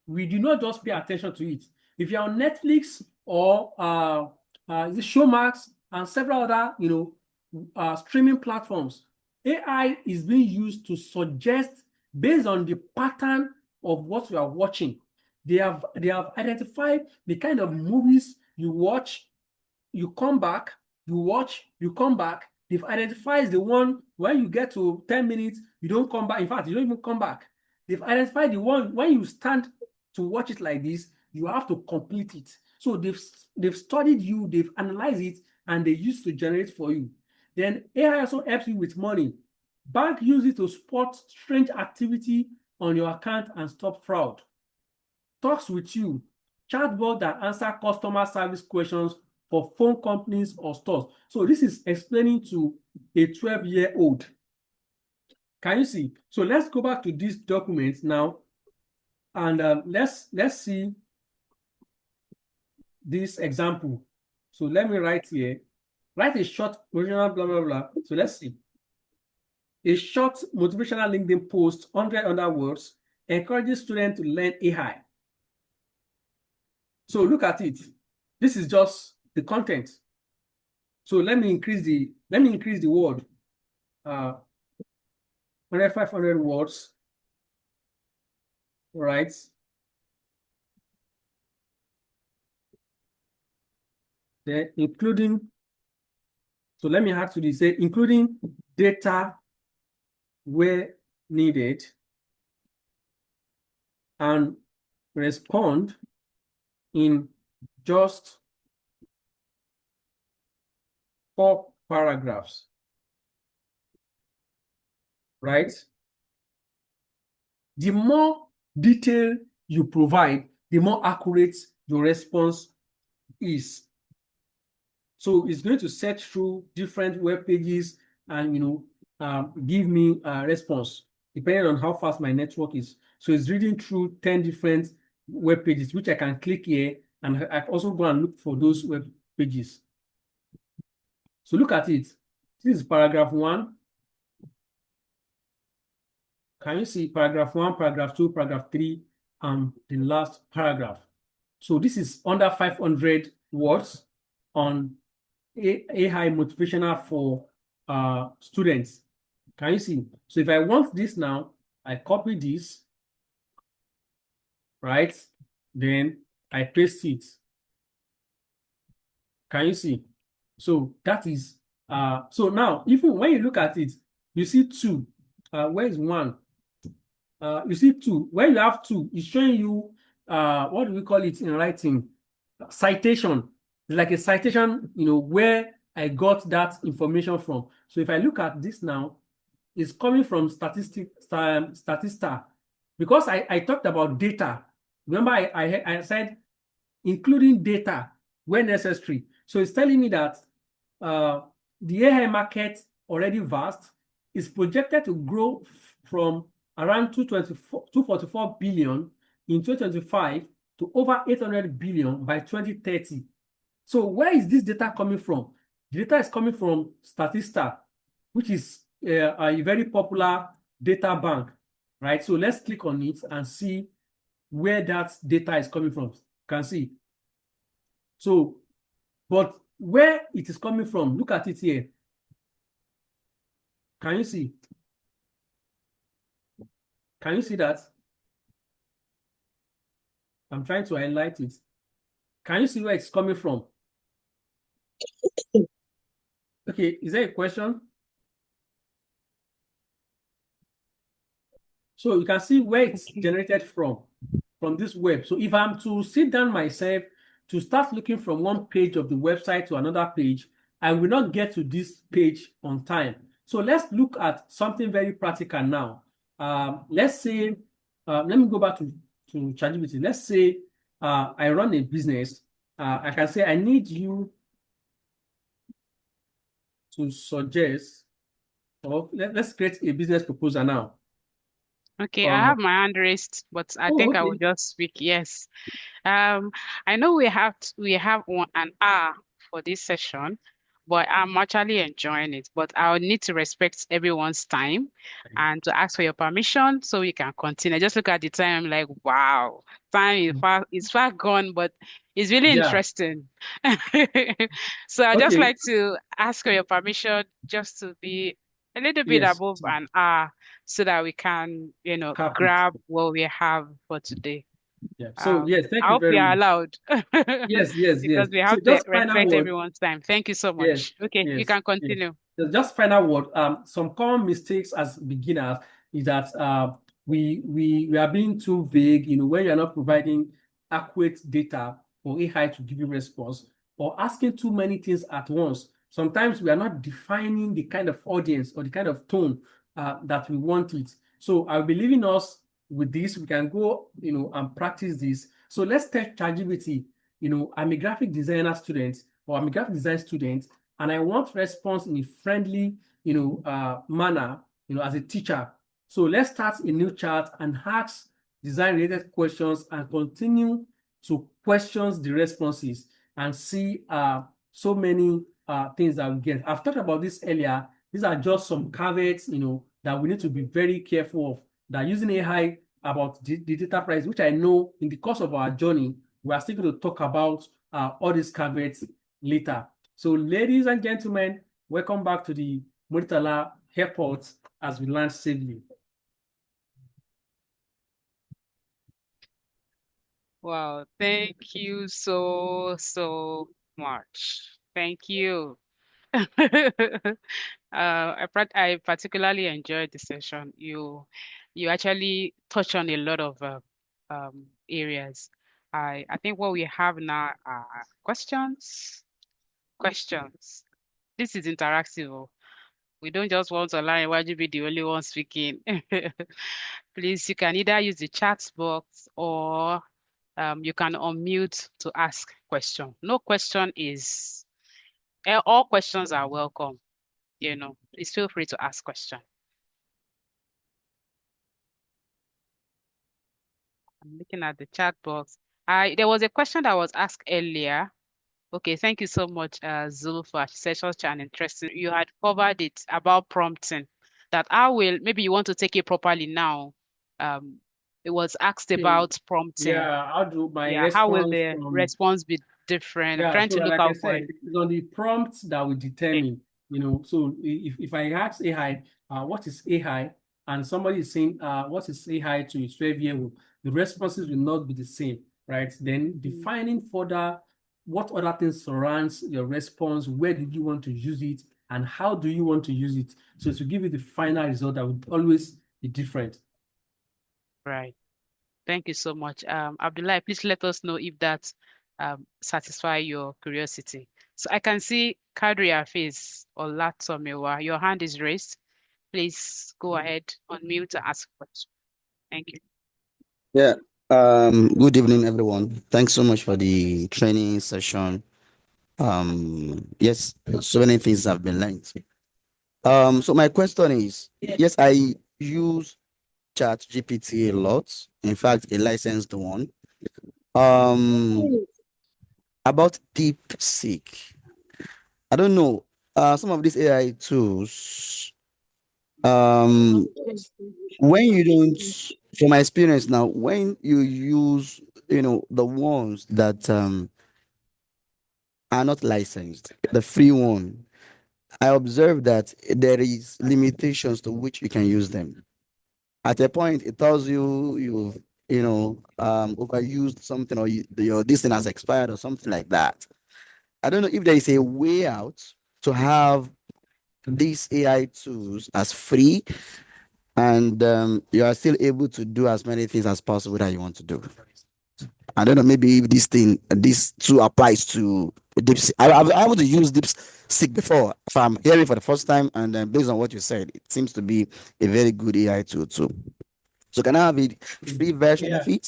We do not just pay attention to it. If you're on Netflix or the Showmax and several other streaming platforms, AI is being used to suggest based on the pattern of what you are watching. They have identified the kind of movies you watch, you come back, you watch, you come back. They've identified the one when you get to 10 minutes, you don't come back. In fact, you don't even come back. They've identified the one when you stand to watch it like this, you have to complete it. So they've studied you, they've analyzed it, and they use to generate for you. Then AI also helps you with money. Bank use it to spot strange activity on your account and stop fraud. Talks with you, chatbot that answer customer service questions for phone companies or stores. So this is explaining to a 12-year-old. Can you see? So let's go back to this document now, and let's see this example. So let me write here. Write a short motivational blah blah blah. So let's see. A short motivational LinkedIn post, 100 other words, encourages students to learn AI. So look at it. This is just the content. So let me increase the word. 500 words. Right. Then including, so let me add to this, say including data where needed and respond in just 4 paragraphs, right? The more detail you provide, the more accurate your response is. So it's going to search through different web pages and give me a response depending on how fast my network is. So it's reading through 10 different web pages, which I can click here, and I also go and look for those web pages. So look at it. This is paragraph 1. Can you see paragraph 1, paragraph 2, paragraph 3, and the last paragraph? So this is under 500 words on AI motivational for students. Can you see? So if I want this now, I copy this, right? Then I paste it. Can you see? So that is so now even when you look at it, You see 2. Where is 1? You see 2. When you have 2, it's showing you what do we call it in writing? Citation. It's like a citation, where I got that information from. So if I look at this now, it's coming from Statista. Because I talked about data. Remember, I said including data when necessary. So it's telling me that the AI market, already vast, is projected to grow from around 244 billion in 2025 to over 800 billion by 2030. So where is this data coming from? The data is coming from Statista, which is a very popular data bank, right? So let's click on it and see where that data is coming from. You can see. So, but where it is coming from, look at it here. Can you see? Can you see that? I'm trying to highlight it. Can you see where it's coming from? Okay, is there a question? So you can see where it's generated from this web. So if I'm to sit down myself to start looking from one page of the website to another page, I will not get to this page on time. So let's look at something very practical now. Let's say, let me go back to ChatGPT. Let's say I run a business. I can say I need you to suggest, or let's create a business proposal now. Okay, I have my hand raised, but I think I will Okay. just speak. Yes. I know we have an hour for this session, but I'm actually enjoying it. But I'll need to respect everyone's time and to ask for your permission so we can continue. Just look at the time, like, wow, time is far gone, but it's really Yeah. interesting. So I'd just Okay. like to ask for your permission just to be a little bit Yes. above an hour so that we can, Cap it. grab what we have for today. Yeah. So yes, thank I you hope we very are much. allowed Yes, yes, yes. because we So have to just final respect word. everyone's time. Thank you so Yes, much. Okay, you yes, can yes. continue. Just final word. Some common mistakes as beginners is that we are being too vague. When you're not providing accurate data for AI to give you response, or asking too many things at once. Sometimes we are not defining the kind of audience or the kind of tone that we want it. So I'll be leaving us with this. We can go, and practice this. So let's take ChatGPT. I'm a graphic designer student, or I'm a graphic design student, and I want response in a friendly, manner, as a teacher. So let's start a new chat and ask design-related questions and continue to question the responses and see so many things that we get. I've talked about this earlier. These are just some caveats, that we need to be very careful of. That using AI about the data price, which I know in the course of our journey, we are still going to talk about all these caveats later. So, ladies and gentlemen, welcome back to the Muritala Airport as we land safely. Wow, thank you so much. Thank you. I particularly enjoyed the session. You actually touch on a lot of areas. I think what we have now are questions. Questions. This is interactive. Oh. We don't just want Olarenwaju be the only one speaking. Please, you can either use the chat box or you can unmute to ask question. No question is, all questions are welcome. Please feel free to ask question. I'm looking at the chat box. There was a question that was asked earlier. Okay, thank you so much, Zulfa. She said such an interesting. You had covered it about prompting. That I will maybe you want to take it properly now. Um, it was asked Okay. about prompting. Yeah, how do my Yeah, how will response the from response be different? I'm Yeah, trying so to look like I out for it. said, it's on the prompt that we Okay. determine, So if I ask AI, what is AI, and somebody is saying, what is AI to a 12-year-old, the responses will not be the same, right? Then Mm. defining further what other things surrounds your response, where did you want to use it, and how do you want to use it. So to give you the final result that would always be different. Right. Thank you so much. Abdullah, please let us know if that satisfy your curiosity. So I can see Kadri Hafiz or Latomewa. Your hand is raised. Please go ahead, unmute and ask a question. Thank you. Yeah. Good evening, everyone. Thanks so much for the training session. Yes, so many things have been learned. So my question is, yes, I use Chat GPT a lot. In fact, a licensed one. Um, about DeepSeek. I don't know. Some of these AI tools, um, when you don't, from my experience now, when you use, the ones that are not licensed, the free one, I observe that there is limitations to which you can use them. At a point, it tells you you've, overused something, or your this thing has expired or something like that. I don't know if there is a way out to have these AI tools as free, and you are still able to do as many things as possible that you want to do. I don't know, maybe if this too applies to DeepSeek. I've been able to use DeepSeek before. If I'm hearing for the first time, and based on what you said, it seems to be a very good AI tool too. So can I have a free version of it,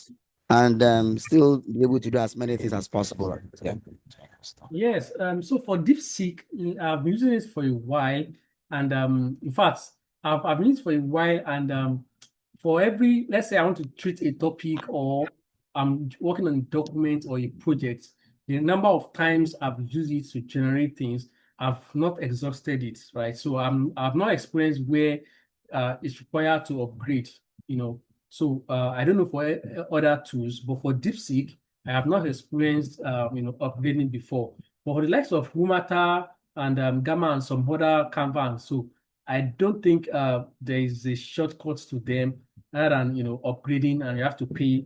and still be able to do as many things as possible? Yeah. Yes, so for DeepSeek, I've been using it for a while, and in fact, I've been using it for a while, and for every, let's say I want to treat a topic, or I'm working on a document or a project, the number of times I've used it to generate things, I've not exhausted it, right? So I've not experienced where it's required to upgrade, you know. So I don't know for other tools, but for DeepSeek, I have not experienced upgrading before. But for the likes of Humata and Gamma and some other Canva, so I don't think there is a shortcut to them other than upgrading, and you have to pay,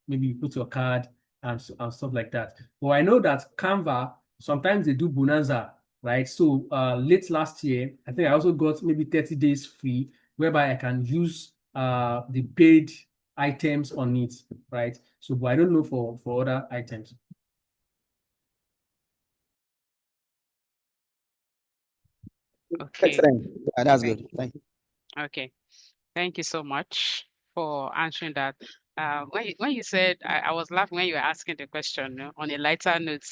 maybe you put your card and stuff like that. But I know that Canva sometimes they do bonanza, right? So late last year, I think I also got maybe 30 days free, whereby I can use the paid items on it, right? So, but I don't know for other items. Okay. Excellent. That's Thank good. Thank you. Okay. Thank you so much for answering that. When you said, I was laughing when you were asking the question, on a lighter note,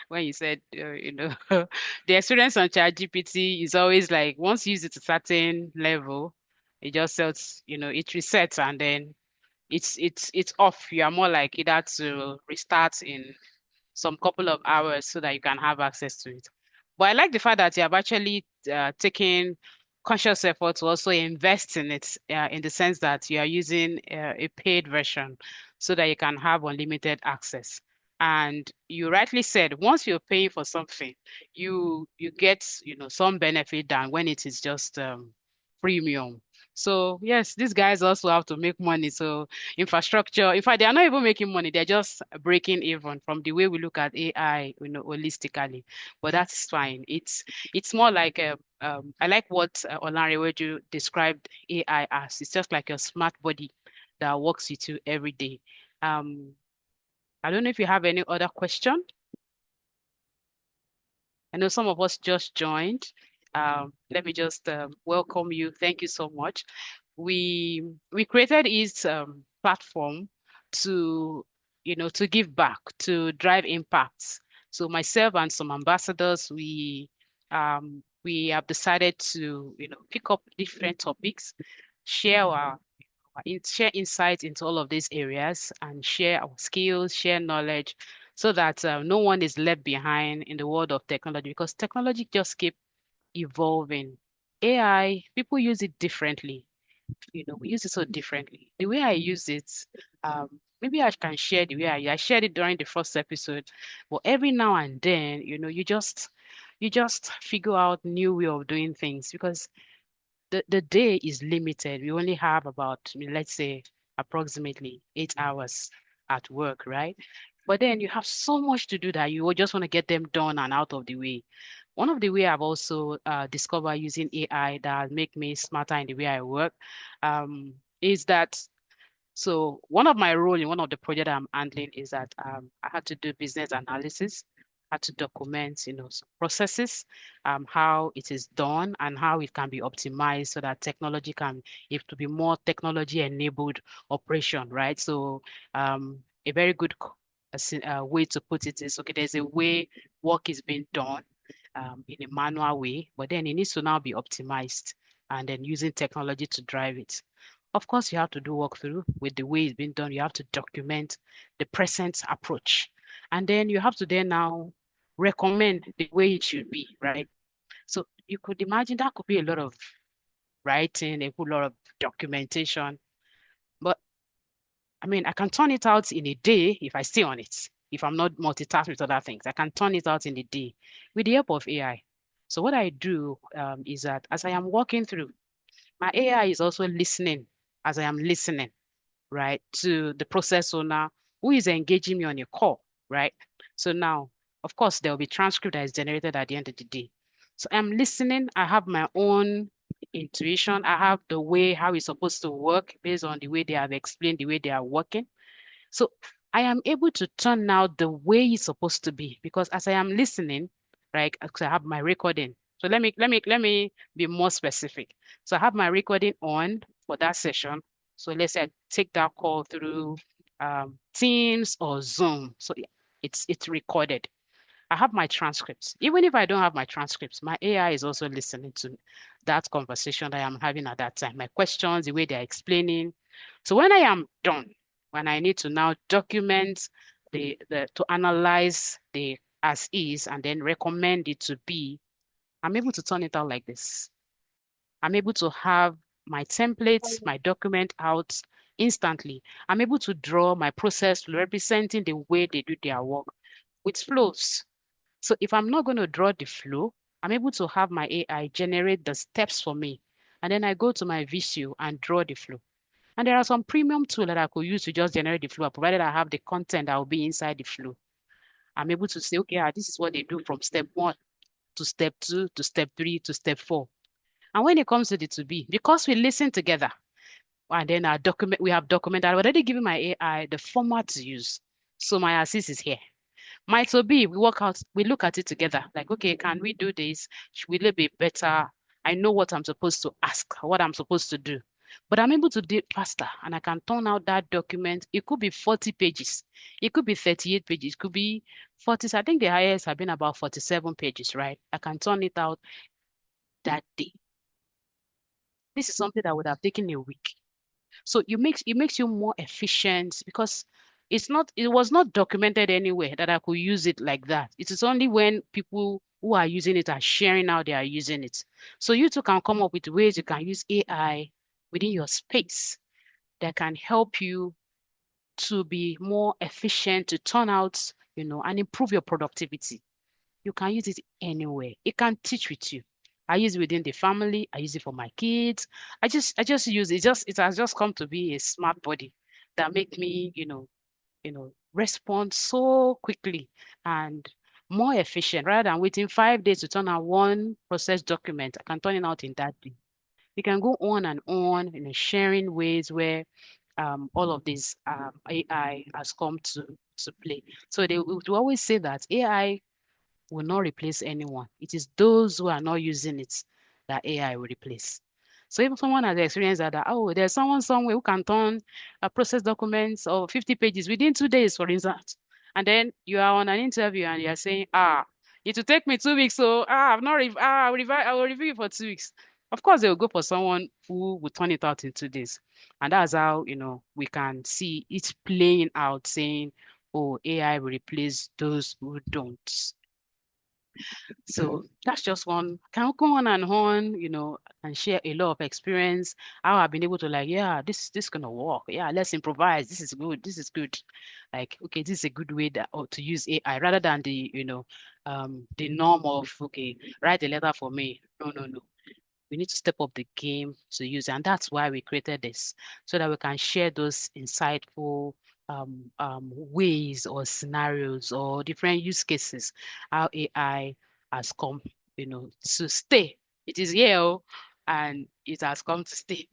when you said, the experience on ChatGPT is always like once you use it to a certain level, it just says, it resets and then it's off. You are more like either to restart in some couple of hours so that you can have access to it. But I like the fact that you have actually taken conscious effort to also invest in it, in the sense that you are using a paid version so that you can have unlimited access. And you rightly said, once you're paying for something, you get some benefit than when it is just premium. So yes, these guys also have to make money. So infrastructure. In fact, they are not even making money. They're just breaking even from the way we look at AI, holistically. But that's fine. It's more like I like what Olarenwaju described AI as. It's just like a smart body that works with you every day. Um, I don't know if you have any other question. I know some of us just joined. Let me just welcome you. Thank you so much. We created this platform to to give back, to drive impacts. So myself and some ambassadors, we have decided to pick up different topics, share share insights into all of these areas, and share our skills, share knowledge, so that no one is left behind in the world of technology, because technology just keep evolving. AI, people use it differently. We use it so differently. The way I use it, maybe I can share the way I shared it during the first episode, but every now and then, you just figure out new way of doing things, because the day is limited. We only have about, let's say, approximately 8 hours at work, right? But then you have so much to do that you just want to get them done and out of the way. One of the way I've also discovered using AI that make me smarter in the way I work is that so one of my role in one of the project I'm handling is that I had to do business analysis, had to document, some processes, how it is done and how it can be optimized so that technology can, if to be more technology enabled operation, right? So a very good way to put it is, okay, there's a way work is being done in a manual way, but then it needs to now be optimized and then using technology to drive it. Of course, you have to do walkthrough with the way it's been done. You have to document the present approach. And then you have to then now recommend the way it should be, right? So you could imagine that could be a lot of writing, a whole lot of documentation. But I mean, I can turn it out in a day if I stay on it. If I'm not multitasking with other things, I can turn it out in a day with the help of AI. So what I do is that as I am walking through, my AI is also listening as I am listening, right, to the process owner who is engaging me on a call, right? So now, of course, there will be transcript that is generated at the end of the day. So I'm listening. I have my own intuition. I have the way how it's supposed to work based on the way they have explained the way they are working. So I am able to turn out the way it's supposed to be because as I am listening, right, because I have my recording. So let me be more specific. So I have my recording on for that session. So let's say I take that call through Teams or Zoom. So it's recorded. I have my transcripts. Even if I don't have my transcripts, my AI is also listening to that conversation that I'm having at that time, my questions, the way they're explaining. So when I am done, when I need to now document the to analyze the as is and then recommend it to be, I'm able to turn it out like this. I'm able to have my templates, my document out instantly. I'm able to draw my process representing the way they do their work with flows. So if I'm not going to draw the flow, I'm able to have my AI generate the steps for me. And then I go to my Visio and draw the flow. And there are some premium tools that I could use to just generate the flow, provided I have the content that will be inside the flow. I'm able to say, okay, this is what they do from step 1 to step 2 to step 3 to step 4. And when it comes to the to be, because we listen together, and then we have documented, I've already given my AI the format to use. So my assist is here. Might so be we look at it together, like, okay, can we do this? Will it be better? I know what I'm supposed to ask, what I'm supposed to do. But I'm able to do it faster and I can turn out that document. It could be 40 pages. It could be 38 pages. It could be 40. I think the highest have been about 47 pages, right? I can turn it out that day. This is something that would have taken a week. So it makes you more efficient because it was not documented anywhere that I could use it like that. It is only when people who are using it are sharing how they are using it. So you too can come up with ways you can use AI within your space that can help you to be more efficient, to turn out, and improve your productivity. You can use it anywhere. It can teach with you. I use it within the family. I use it for my kids. I just use it. It has just come to be a smart body that make me, respond so quickly and more efficient rather than waiting 5 days to turn out one process document. I can turn it out in that day. You can go on, sharing ways where all of this AI has come to play. So they would always say that AI will not replace anyone. It is those who are not using it that AI will replace. So if someone has experienced that, oh, there's someone somewhere who can turn a process documents of 50 pages within 2 days, for instance, and then you are on an interview and you're saying, it will take me 2 weeks, so I've not I will review it for 2 weeks. Of course, they will go for someone who will turn it out in 2 days. And that's how, we can see it playing out saying, oh, AI will replace those who don't. So that's just one. Can go on and on, and share a lot of experience. How I've been able to like, yeah, this gonna work. Yeah, let's improvise. This is good. This is good. Like, okay, this is a good way that or to use AI rather than the norm of okay, write a letter for me. No, no, no. We need to step up the game to use it. And that's why we created this, so that we can share those insightful ways or scenarios or different use cases, how AI has come to stay. It is here, and it has come to stay.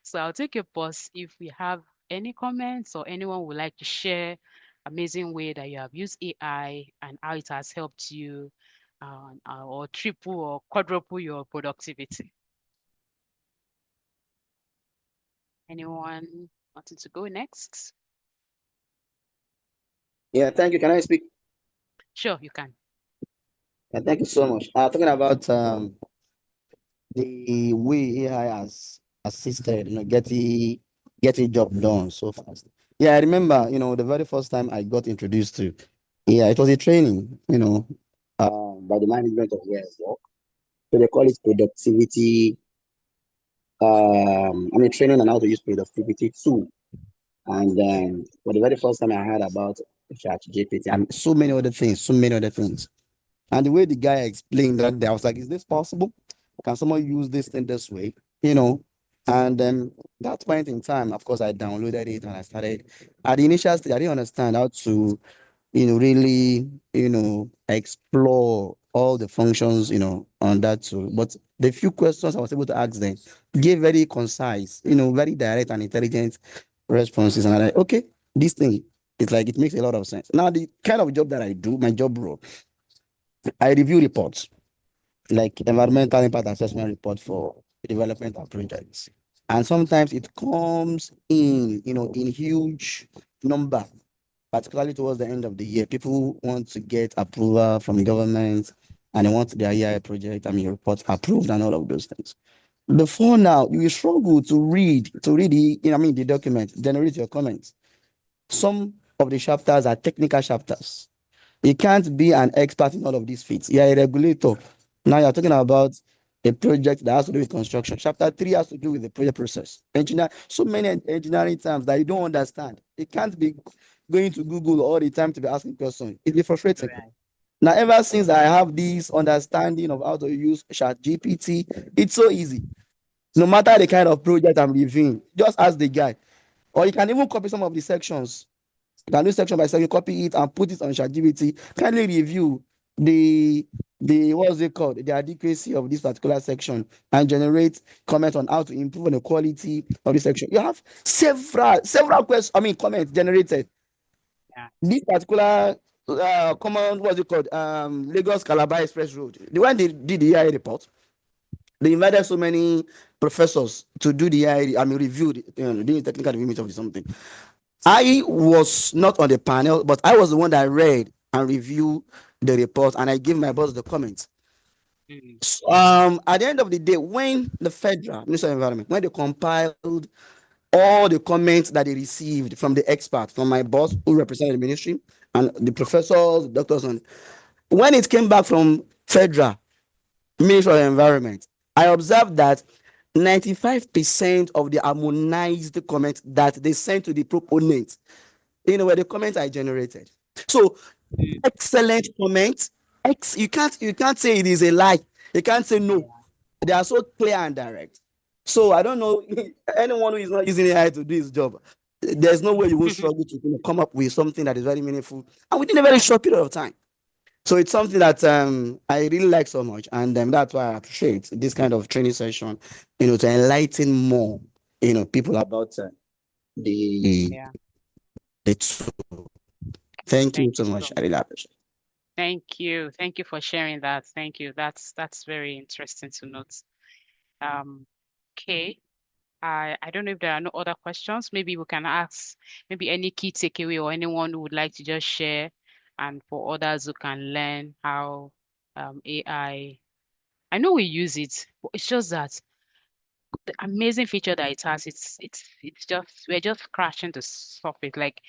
So I'll take a pause. If we have any comments or anyone would like to share amazing way that you have used AI and how it has helped you, or triple or quadruple your productivity. Anyone wanting to go next? Yeah, thank you. Can I speak? Sure, you can. Yeah, thank you so much. Talking about the way AI has assisted, getting job done so fast. Yeah, I remember, the very first time I got introduced to AI, it was a training, by the management of where I work. So they call it productivity. Training on how to use productivity tool. And for the very first time I heard about ChatGPT and so many other things. And the way the guy explained that, I was like, is this possible? Can someone use this in this way? You know, and that point in time, of course, I downloaded it and I started. At the initial stage, I didn't understand how to, really, explore all the functions, on that tool. But the few questions I was able to ask them gave very concise, very direct and intelligent responses. And I'm like, okay, this thing, it's like it makes a lot of sense. Now, the kind of job that I do, my job role, I review reports like environmental impact assessment report for developmental projects. And sometimes it comes in, in huge number, particularly towards the end of the year. People want to get approval from the government and they want their AI project, report approved and all of those things. Before now, you will struggle to read the document, generate your comments. Some of the chapters are technical chapters. You can't be an expert in all of these fields. You're a regulator. Now you're talking about a project that has to do with construction. Chapter 3 has to do with the project process. So many engineering terms that you don't understand. You can't be going to Google all the time to be asking questions. It'll be frustrating. Right. Now, ever since I have this understanding of how to use ChatGPT, it's so easy. No matter the kind of project I'm reviewing, just ask the guy. Or you can even copy some of the sections. You can do section by section, copy it and put it on ChatGPT. Kindly review the what's it called, the adequacy of this particular section and generate comment on how to improve on the quality of this section. You have several questions, comments generated. Yeah. This particular common, what's it called, Lagos Calabar Express Road. The one they did the AI report, they invited so many professors to do the AI, review the technical review of something. I was not on the panel, but I was the one that read and reviewed the report, and I gave my boss the comments. Mm. So, at the end of the day, when the federal Minister of Environment, when they compiled all the comments that they received from the experts, from my boss who represented the ministry, and the professors, the doctors, and when it came back from federal Ministry of Environment, I observed that 95% of the harmonized comments that they sent to the proponents, were the comments I generated. So Mm. excellent comments. You can't say it is a lie. You can't say no. They are so clear and direct. So I don't know anyone who is not using AI to do his job. There's no way you won't struggle to come up with something that is very meaningful and within a very short period of time. So it's something that I really like so much, and that's why I appreciate this kind of training session. To enlighten more, people about the Yeah. the tool. Thank you Thank so you so much. I much. really appreciate it. Thank you. Thank you for sharing that. Thank you. That's very interesting to note. Um, okay. I don't know if there are no other questions. Maybe we can ask maybe any key takeaway or anyone who would like to just share, and for others who can learn how AI. I know we use it, but it's just that the amazing feature that it has, it's just we're just scratching the surface. Like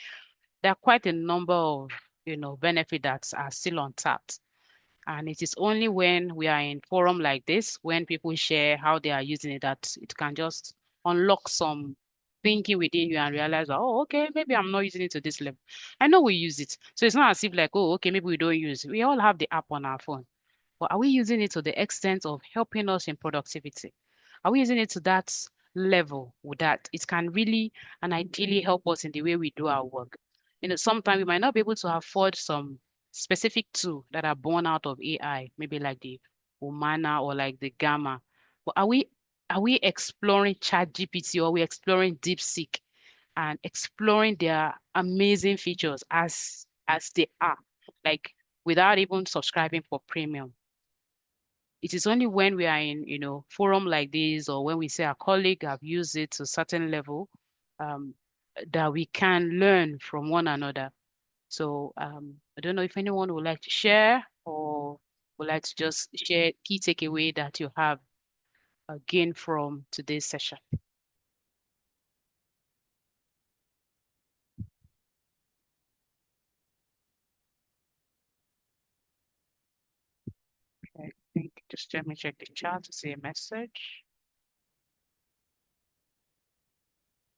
there are quite a number of benefits that are still untapped. And it is only when we are in forum like this, when people share how they are using it, that it can just unlock some thinking within you and realize, oh, okay, maybe I'm not using it to this level. I know we use it. So it's not as if like, oh, okay, maybe we don't use it. We all have the app on our phone. But are we using it to the extent of helping us in productivity? Are we using it to that level with that it can really and ideally help us in the way we do our work? Sometimes we might not be able to afford some specific tool that are born out of AI, maybe like the Humana or like the Gamma. But are we exploring ChatGPT, or are we exploring DeepSeek and exploring their amazing features as they are, like without even subscribing for premium? It is only when we are in, forum like this, or when we say our colleague have used it to a certain level, um, that we can learn from one another. So I don't know if anyone would like to share, or would like to just share key takeaway that you have gained from today's session. I think just let me check the chat to see a message.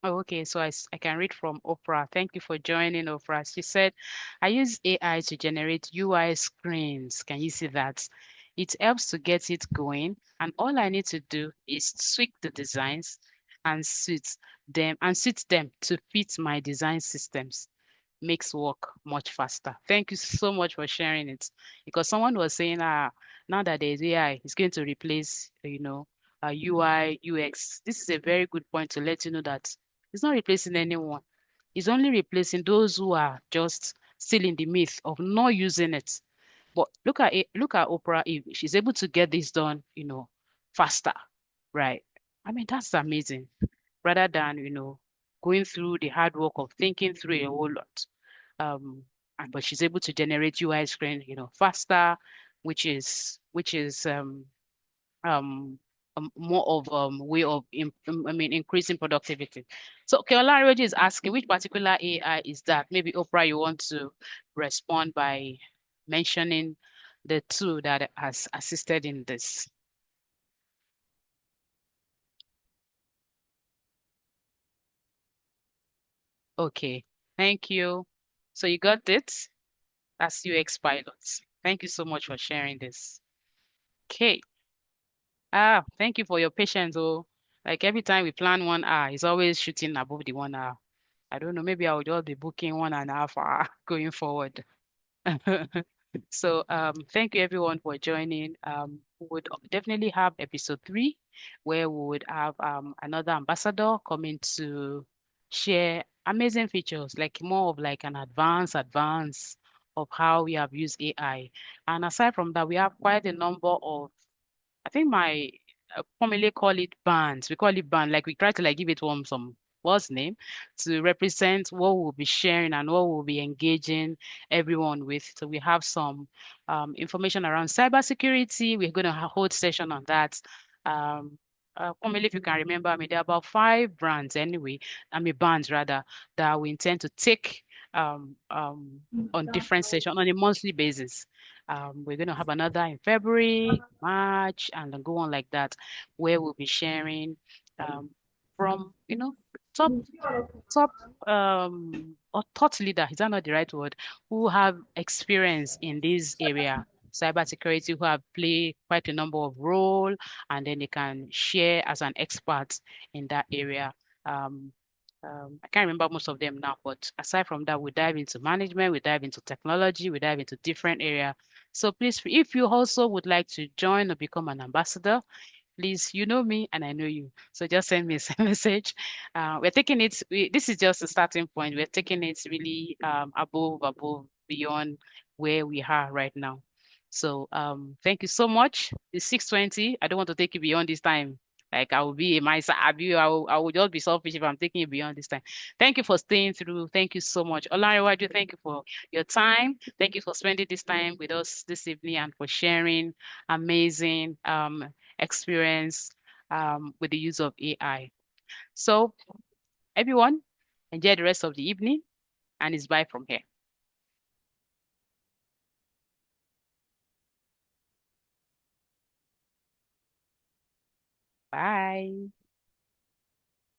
Oh, okay. So I can read from Oprah. Thank you for joining, Oprah. She said, I use AI to generate UI screens. Can you see that? It helps to get it going. And all I need to do is tweak the designs and suit them to fit my design systems. Makes work much faster. Thank you so much for sharing it. Because someone was saying, now that there's AI, it's going to replace, UI, UX. This is a very good point to let you know that it's not replacing anyone. It's only replacing those who are just still in the myth of not using it. But look at it, look at Oprah if she's able to get this done, faster, right? I mean, that's amazing. Rather than, going through the hard work of thinking through a whole lot. Um, but she's able to generate UI screen, faster, which is um more of way of increasing productivity. So Olarenwaju is asking which particular AI is that? Maybe Oprah, you want to respond by mentioning the tool that has assisted in this. Okay, thank you. So you got it. That's UX pilots. Thank you so much for sharing this. Okay. Thank you for your patience. Oh, like every time we plan 1 hour, it's always shooting above the 1 hour. I don't know, maybe I will just be booking 1.5 hour going forward. So thank you everyone for joining. We would definitely have episode 3, where we would have another ambassador coming to share amazing features, like more of like an advance of how we have used AI. And aside from that, we have quite a number of, I think my commonly call it bands. We call it band. Like we try to like give it one some what's name to represent what we'll be sharing and what we'll be engaging everyone with. So we have some information around cybersecurity. We're going to hold session on that. Commonly, if you can remember, I mean, there are about 5 brands anyway. I mean, bands rather, that we intend to take on different session on a monthly basis. We're going to have another in February, March, and then go on like that, where we'll be sharing um, from, top top or thought leader, is that not the right word, who have experience in this area, cybersecurity, who have played quite a number of role, and then they can share as an expert in that area. Um, I can't remember most of them now, but aside from that, we dive into management, we dive into technology, we dive into different area. So please, if you also would like to join or become an ambassador, please, you know me and I know you. So just send me a message. We're taking it, this is just a starting point. We're taking it really above, beyond where we are right now. So thank you so much. It's 6:20. I don't want to take you beyond this time. Like I will be a miser. I will just be selfish if I'm taking you beyond this time. Thank you for staying through. Thank you so much. Olarenwaju, thank you for your time. Thank you for spending this time with us this evening and for sharing amazing experience with the use of AI. So everyone, enjoy the rest of the evening, and it's bye from here. Bye.